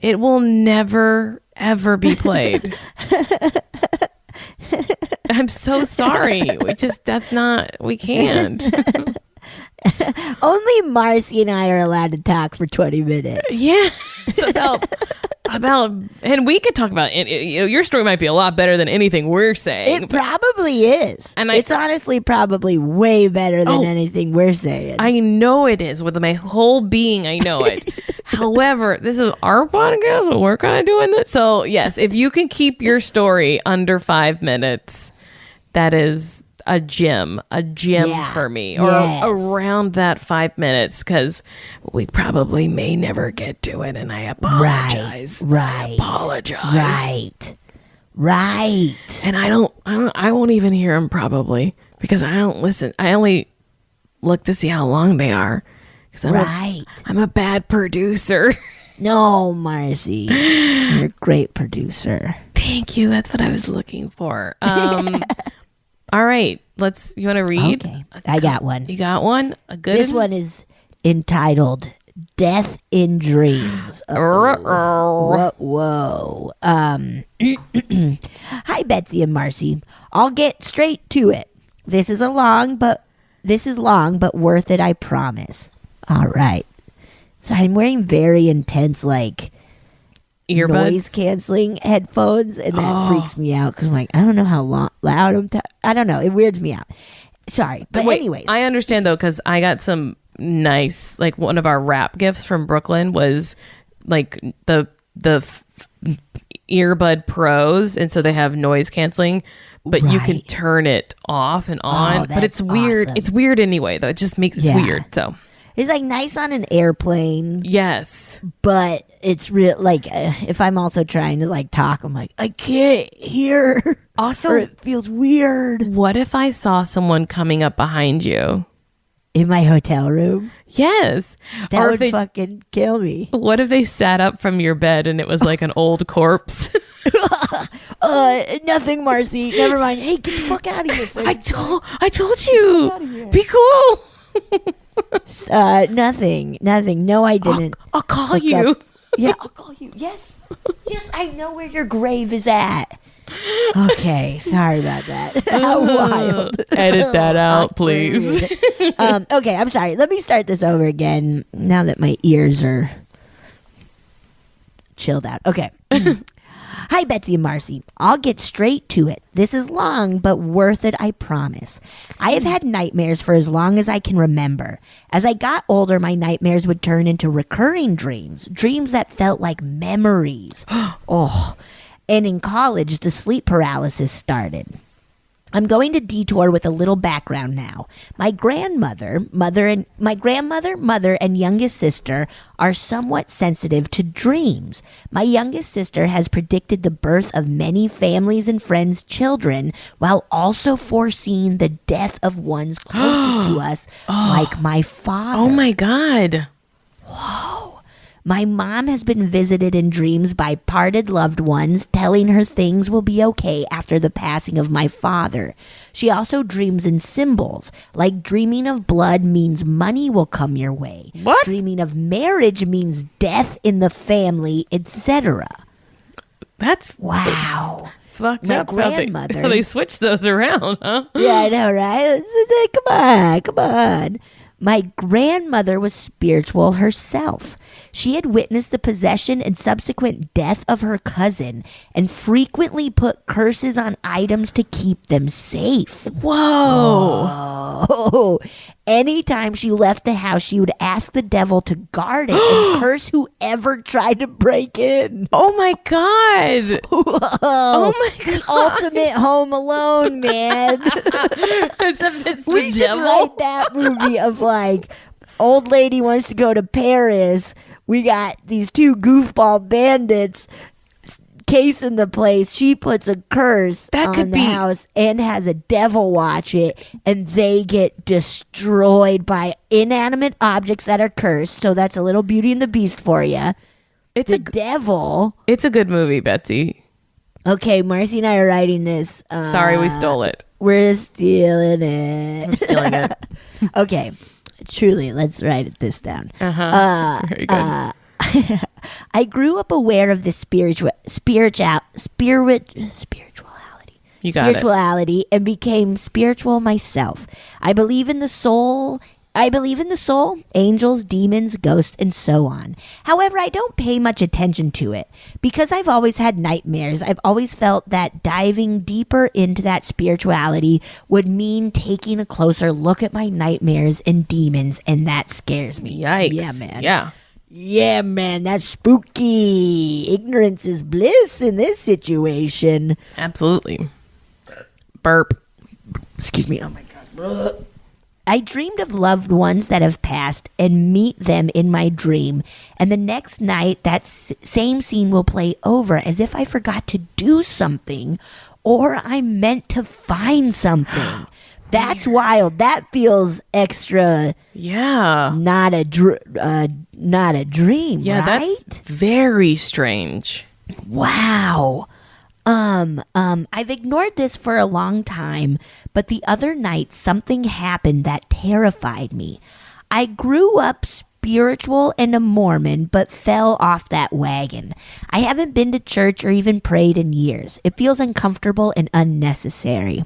It will never, ever be played. I'm so sorry. We can't. Only Marcy and I are allowed to talk for 20 minutes. Yeah. About and we could talk about it. Your story might be a lot better than anything we're saying. It probably is. And it's honestly probably way better than anything we're saying. I know it is. With my whole being, I know it. However, this is our podcast, so we're kind of doing this. So, yes, if you can keep your story under 5 minutes, that is a gem for me. Or around that 5 minutes, because we probably may never get to it, and I apologize. Right. I apologize. Right. And I won't even hear them probably, because I don't listen. I only look to see how long they are. I'm a bad producer. No, Marcy. You're a great producer. Thank you. That's what I was looking for. All right. You want to read? Okay. I got one. You got one? A good This one is entitled Death in Dreams. Whoa. Hi, Betsy and Marcy. I'll get straight to it. This is long, but worth it, I promise. All right. So I'm wearing very intense, like, earbuds, noise canceling headphones, and that freaks me out because I'm like, I don't know how loud I'm I don't know. It weirds me out. Sorry. But anyways. I understand though, because I got some nice, like one of our wrap gifts from Brooklyn was like the earbud pros, and so they have noise canceling, but you can turn it off and on. But it's weird. Awesome. It's weird anyway though. It just makes it weird. So It's like nice on an airplane, Yes. but it's real. Like if I'm also trying to like talk, I'm like, I can't hear. Also, or it feels weird what if I saw someone coming up behind you? in my hotel room. Yes. That or would if they, fucking kill me. what if they sat up from your bed and it was like an old corpse? Nothing, Marcy. Never mind. Hey, get the fuck out of here. I told you. Be cool. Nothing. No, I didn't. I'll call Look you. up- Yeah, I'll call you. Yes. Yes, I know where your grave is at. Okay, sorry about that. How wild. Edit that out, please. Okay, I'm sorry. Let me start this over again now that my ears are chilled out. Okay. Hi, Betsy and Marcy. I'll get straight to it. This is long, but worth it, I promise. I have had nightmares for as long as I can remember. As I got older, my nightmares would turn into recurring dreams that felt like memories. Oh, and in college, the sleep paralysis started. I'm going to detour with a little background now. My grandmother, mother, and youngest sister are somewhat sensitive to dreams. My youngest sister has predicted the birth of many families and friends' children while also foreseeing the death of ones closest to us, like my father. Oh my God. My mom has been visited in dreams by parted loved ones, telling her things will be okay after the passing of my father. She also dreams in symbols, like dreaming of blood means money will come your way. What? Dreaming of marriage means death in the family, etc. That's Wow. fucked My up. How grandmother- They switched those around, huh? Yeah, I know, right? Come on. My grandmother was spiritual herself. She had witnessed the possession and subsequent death of her cousin and frequently put curses on items to keep them safe. Whoa. Oh, anytime she left the house, she would ask the devil to guard it and curse whoever tried to break in. Oh my God. Oh my The ultimate Home Alone, man. Except it's We the should devil. write that movie of like, old lady wants to go to Paris. We got these two goofball bandits casing the place. She puts a curse That on could the be- house and has a devil watch it, and they get destroyed by inanimate objects that are cursed. So that's a little Beauty and the Beast for you. It's The devil. a good movie, Betsy. Okay, Marcy and I are writing this. Sorry, we stole it. We're stealing it. I'm stealing it. Okay, truly, let's write this down. That's very good. I grew up aware of the spirituality. You got it. Spirituality and became spiritual myself. I believe in the soul, angels, demons, ghosts, and so on. However, I don't pay much attention to it. Because I've always had nightmares, I've always felt that diving deeper into that spirituality would mean taking a closer look at my nightmares and demons, and that scares me. Yikes. Yeah, man. Yeah. Yeah, man, that's spooky. Ignorance is bliss in this situation. Absolutely. Burp. Excuse me. Oh my God. I dreamed of loved ones that have passed and meet them in my dream. And the next night, that same scene will play over as if I forgot to do something or I meant to find something. That's wild. That feels extra. Yeah. Not a dream. Yeah, right? that's very strange. Wow. I've ignored this for a long time, but the other night something happened that terrified me. I grew up spiritual and a Mormon, but fell off that wagon. I haven't been to church or even prayed in years. It feels uncomfortable and unnecessary.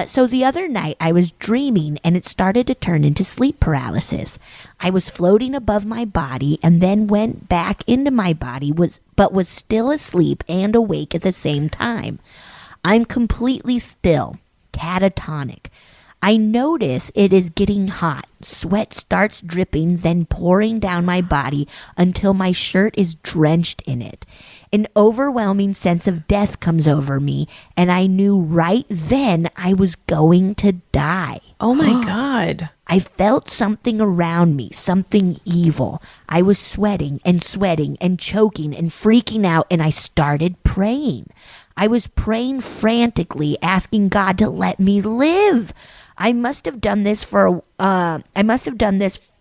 So the other night I was dreaming and it started to turn into sleep paralysis. I was floating above my body and then went back into my body, but was still asleep and awake at the same time. I'm completely still, catatonic. I notice it is getting hot. Sweat starts dripping, then pouring down my body until my shirt is drenched in it. An overwhelming sense of death comes over me, and I knew right then I was going to die. Oh my God. I felt something around me, something evil. I was sweating and choking and freaking out, and I started praying. I was praying frantically, asking God to let me live. I must have done this for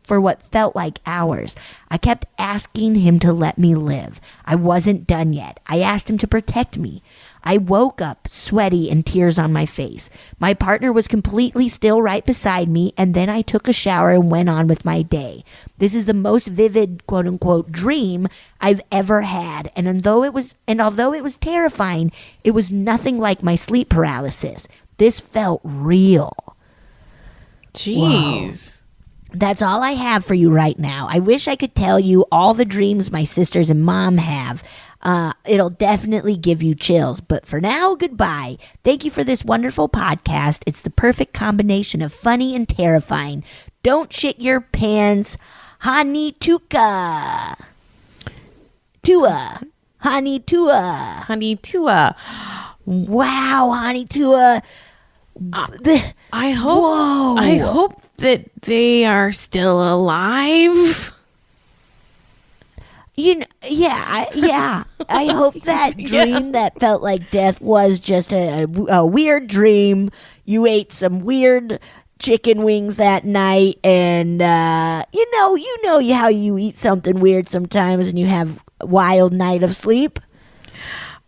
what felt like hours. I kept asking him to let me live. I wasn't done yet. I asked him to protect me. I woke up sweaty and tears on my face. My partner was completely still right beside me, and then I took a shower and went on with my day. This is the most vivid, quote unquote, dream I've ever had, and although it was terrifying, it was nothing like my sleep paralysis. This felt real. Jeez. Whoa. That's all I have for you right now. I wish I could tell you all the dreams my sisters and mom have. It'll definitely give you chills. But for now, goodbye. Thank you for this wonderful podcast. It's the perfect combination of funny and terrifying. Don't shit your pants. Hanitua. Hanitua. Wow, Hanitua. I hope that they are still alive. I hope that dream that felt like death was just a weird dream. You ate some weird chicken wings that night, and you know how you eat something weird sometimes, and you have a wild night of sleep.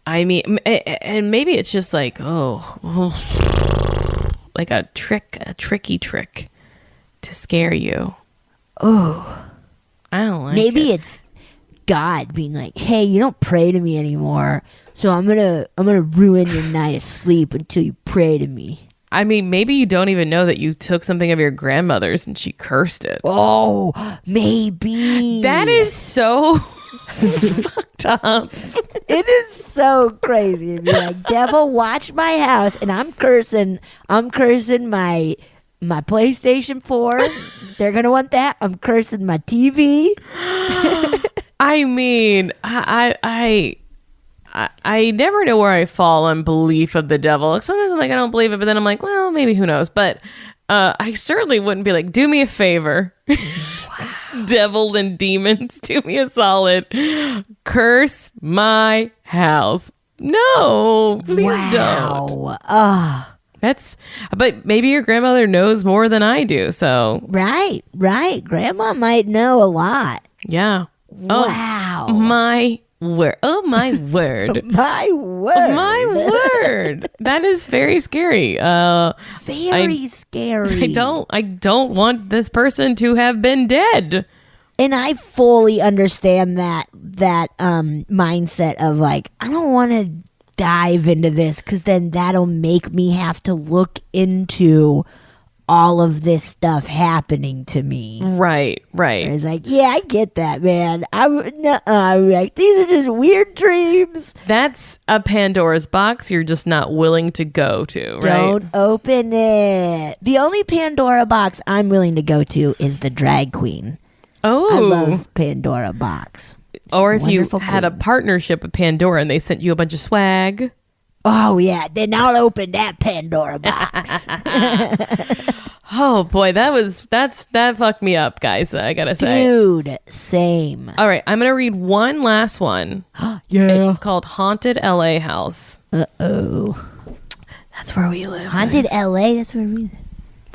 I mean, and maybe it's just like like a tricky trick to scare you. Oh, I don't like maybe it. It's God being like, hey, you don't pray to me anymore, so I'm gonna ruin your night of sleep until you pray to me. I mean, maybe you don't even know that you took something of your grandmother's and she cursed it. Oh, maybe. That is so fucked up. It is so crazy to be like, devil, watch my house, and I'm cursing my PlayStation 4. They're gonna want that. I'm cursing my TV. I mean, I never know where I fall on belief of the devil. Sometimes I'm like, I don't believe it, but then I'm like, well, maybe, who knows? But I certainly wouldn't be like, do me a favor. Devil and demons, do me a solid. Curse my house. No, please don't. But maybe your grandmother knows more than I do, so. Right. Grandma might know a lot. Yeah. Wow. Oh, my word. Oh, my word. My word. My word. That is very scary. Very scary. I don't want this person to have been dead. And I fully understand that mindset of like, I don't want to dive into this because then that'll make me have to look into all of this stuff happening to me. Right. It's like, yeah, I get that, man. I'm like, these are just weird dreams. That's a Pandora's box you're just not willing to go to, right? Don't open it. The only Pandora box I'm willing to go to is the drag queen. Oh. I love Pandora box. Or if you Wonderful had a queen. partnership with Pandora and they sent you a bunch of swag. Oh, yeah. Then I'll open that Pandora box. Oh, boy. That fucked me up, guys. I gotta say. Dude, same. All right. I'm gonna read one last one. Yeah. It's called Haunted LA House. Uh-oh. That's where we live. Haunted guys. LA? That's where we live.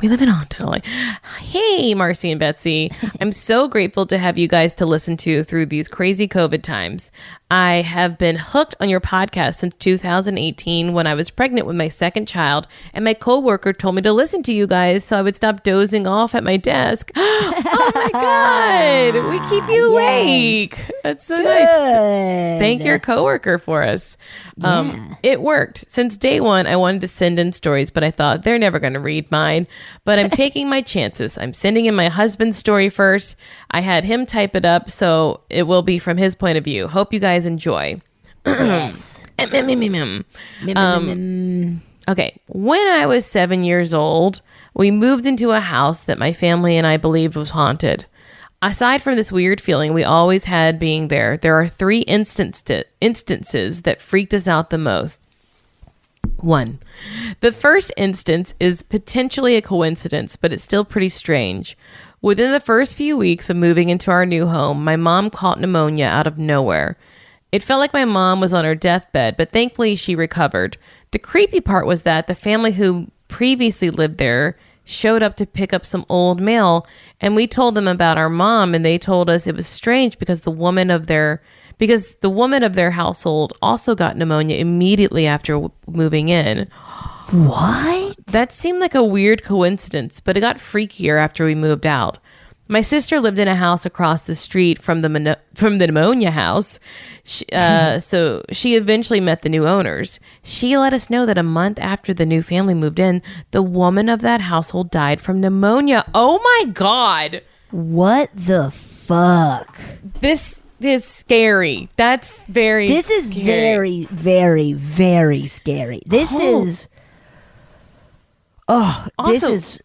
We live in Haunted LA. Hey, Marcy and Betsy. I'm so grateful to have you guys to listen to through these crazy COVID times. I have been hooked on your podcast since 2018 when I was pregnant with my second child, and my coworker told me to listen to you guys so I would stop dozing off at my desk. Oh my God. We keep you awake. That's so nice. Thank your coworker for us. It worked. Since day one, I wanted to send in stories, but I thought they're never going to read mine. But I'm taking my chances. I'm sending in my husband's story first. I had him type it up, so it will be from his point of view. Hope you guys enjoy. Yes. Okay. When I was 7 years old, we moved into a house that my family and I believed was haunted. Aside from this weird feeling we always had being there are 3 instances that freaked us out the most. 1. The first instance is potentially a coincidence, but it's still pretty strange. Within the first few weeks of moving into our new home, my mom caught pneumonia out of nowhere. It felt like my mom was on her deathbed, but thankfully she recovered. The creepy part was that the family who previously lived there showed up to pick up some old mail, and we told them about our mom, and they told us it was strange because the woman of their household also got pneumonia immediately after moving in. What? That seemed like a weird coincidence, but it got freakier after we moved out. My sister lived in a house across the street from the pneumonia house, so she eventually met the new owners. She let us know that a month after the new family moved in, the woman of that household died from pneumonia. Oh my God. What the fuck? This is scary. That's very This is scary. very, very, very scary. This is... Oh, Also, this is...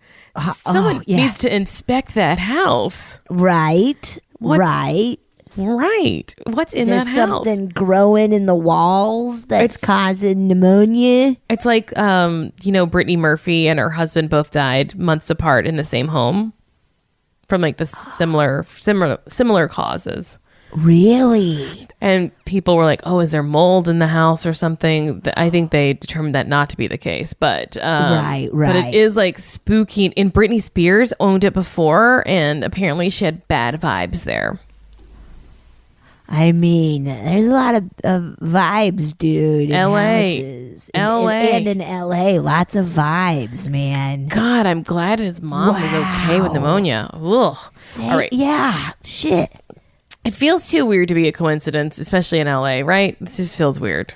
Someone needs to inspect that house. Right. Right. Right. What's in There's that house? something growing in the walls that's causing pneumonia. It's like, Brittany Murphy and her husband both died months apart in the same home from like the similar causes. Really? And people were like, "Oh, is there mold in the house or something?" I think they determined that not to be the case, but Right. But it is like spooky. And Britney Spears owned it before, and apparently she had bad vibes there. I mean, there's a lot of vibes, dude. In LA. houses. LA. And in LA, lots of vibes, man. God, I'm glad his mom was okay with pneumonia. Ugh. All right. Yeah, shit. It feels too weird to be a coincidence, especially in LA, right? It just feels weird.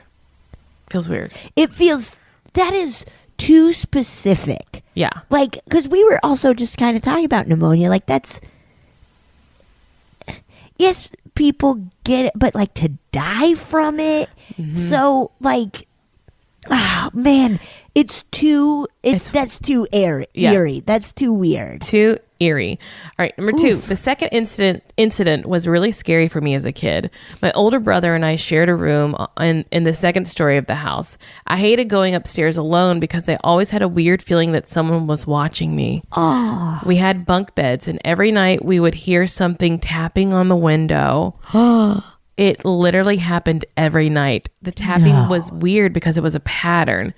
It feels, that is too specific. Yeah. Like, because we were also just kind of talking about pneumonia. Like, that's, yes, people get it, but like to die from it. Mm-hmm. So, like, oh, man, that's too eerie. Yeah. That's too weird. Too eerie. All right, number 2. The second incident was really scary for me as a kid. My older brother and I shared a room in the second story of the house. I hated going upstairs alone because I always had a weird feeling that someone was watching me. Oh. We had bunk beds, and every night we would hear something tapping on the window. It literally happened every night. The tapping was weird because it was a pattern.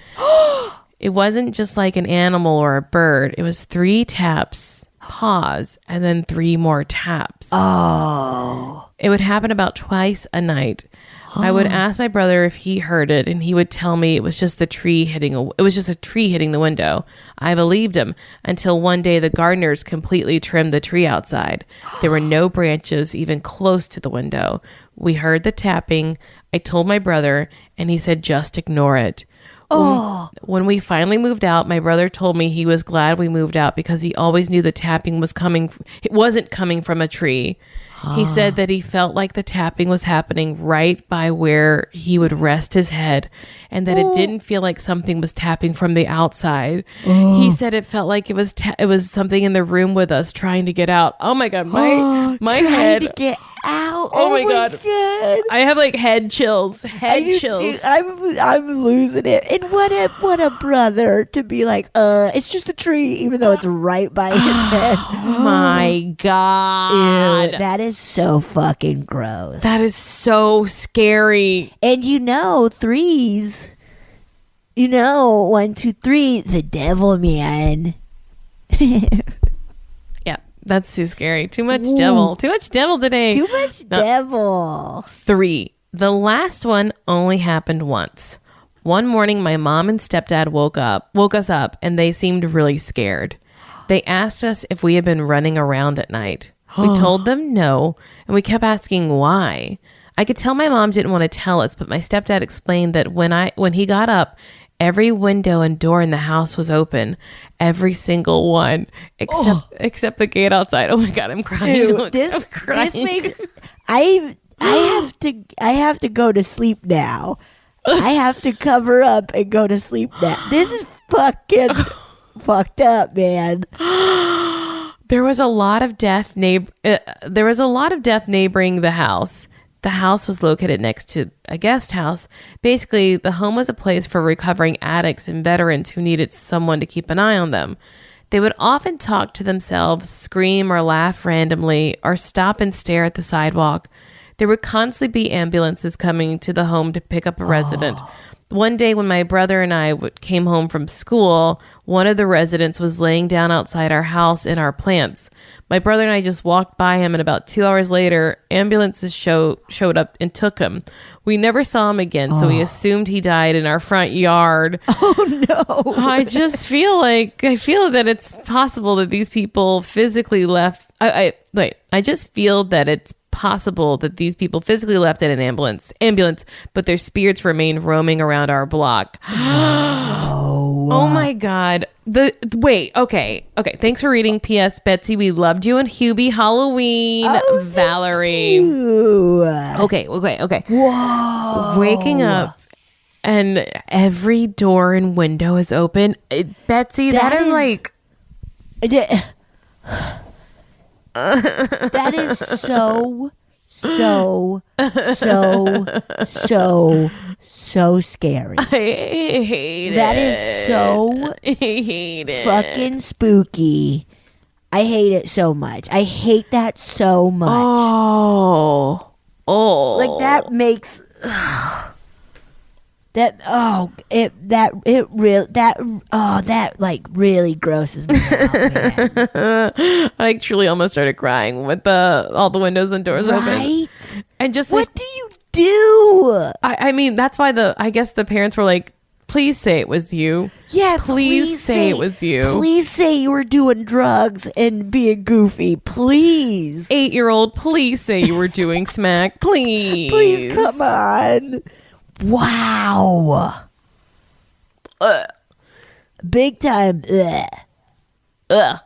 It wasn't just like an animal or a bird. It was 3 taps, pause, and then 3 more taps. Oh. It would happen about twice a night. I would ask my brother if he heard it, and he would tell me it was just a tree hitting the window. I believed him until one day the gardeners completely trimmed the tree outside. There were no branches even close to the window. We heard the tapping. I told my brother, and he said, just ignore it. When we finally moved out, my brother told me he was glad we moved out because he always knew the tapping it wasn't coming from a tree. He said that he felt like the tapping was happening right by where he would rest his head, and that it didn't feel like something was tapping from the outside. He said it felt like it was something in the room with us trying to get out. Oh my God, my head. To get out. Oh my God. God. I have like head chills. Chills. I'm losing it. And what a brother to be like, it's just a tree, even though it's right by his head. My God. Ew, that is so fucking gross. That is so scary. And threes. 1, 2, 3, the devil, man. Yeah, that's too scary. Too much devil. Too much devil today. Too much devil. 3. The last one only happened once. One morning, my mom and stepdad woke us up, and they seemed really scared. They asked us if we had been running around at night. We told them no, and we kept asking why. I could tell my mom didn't want to tell us, but my stepdad explained that when he got up, every window and door in the house was open. Every single one, except the gate outside. Oh my God, I'm crying. Ew, I'm crying. This makes I have to go to sleep now. I have to cover up and go to sleep now. This is fucking fucked up, man. There was a lot of death neighboring the house. The house was located next to a guest house. Basically, the home was a place for recovering addicts and veterans who needed someone to keep an eye on them. They would often talk to themselves, scream or laugh randomly, or stop and stare at the sidewalk. There would constantly be ambulances coming to the home to pick up a resident. One day when my brother and I came home from school, one of the residents was laying down outside our house in our plants. My brother and I just walked by him, and about 2 hours later, ambulances showed up and took him. We never saw him again, so we assumed he died in our front yard. Oh, no. I feel that it's possible that these people physically left. I just feel that it's possible that these people physically left in an ambulance, but their spirits remain roaming around our block. Oh my God. Okay. Thanks for reading. P.S. Betsy, we loved you on Hubie Halloween. Valerie. Okay. Whoa. Waking up and every door and window is open. Betsy, that is like... That is so scary. I hate That it. is so I hate it. fucking spooky. I hate it so much. I hate that so much. Oh. Like that makes that really grosses me out, man. I truly almost started crying with all the windows and doors open. Right? And just What do you do? I mean, that's why I guess the parents were like, please say it was you. Yeah, please say it was you. Please say you were doing drugs and being goofy. Please. 8-year-old, please say you were doing smack. Please. Please, come on. Wow. Big time. Ugh.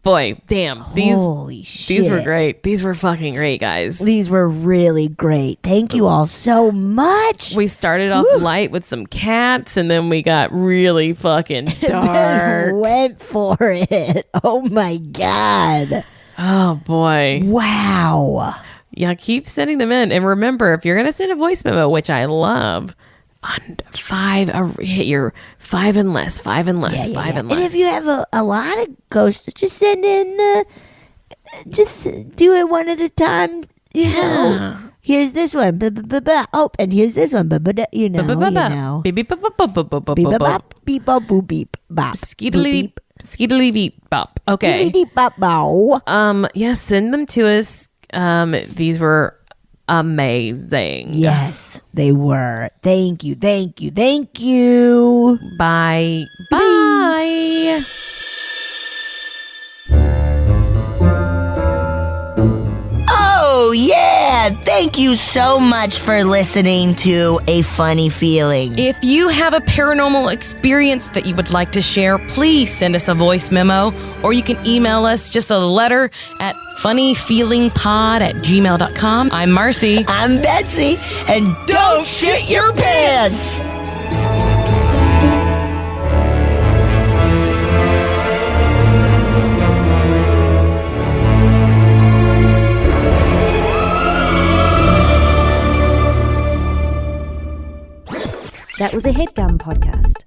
Boy, damn. Holy shit. These were great. These were fucking great, guys. These were really great. Thank you all so much. We started off light with some cats, and then we got really fucking dark. Went for it. Oh my God. Oh boy. Wow. Yeah, keep sending them in. And remember, if you're going to send a voice memo, which I love, hit your 5 and less. And if you have a lot of ghosts, just send in, just do it one at a time. You know, here's this one. Oh, and here's this one. You know. Beep beep bop Beep bop beep bop boop beep bop. skeedily beep bop. Okay. Beep bop bow. Yeah, send them to us. These were amazing. Yes, they were. Thank you. Bye. Oh, yeah. Thank you so much for listening to A Funny Feeling. If you have a paranormal experience that you would like to share, please send us a voice memo, or you can email us just a letter at funnyfeelingpod@gmail.com. I'm Marcy. I'm Betsy, and don't shit your pants. That was a HeadGum podcast.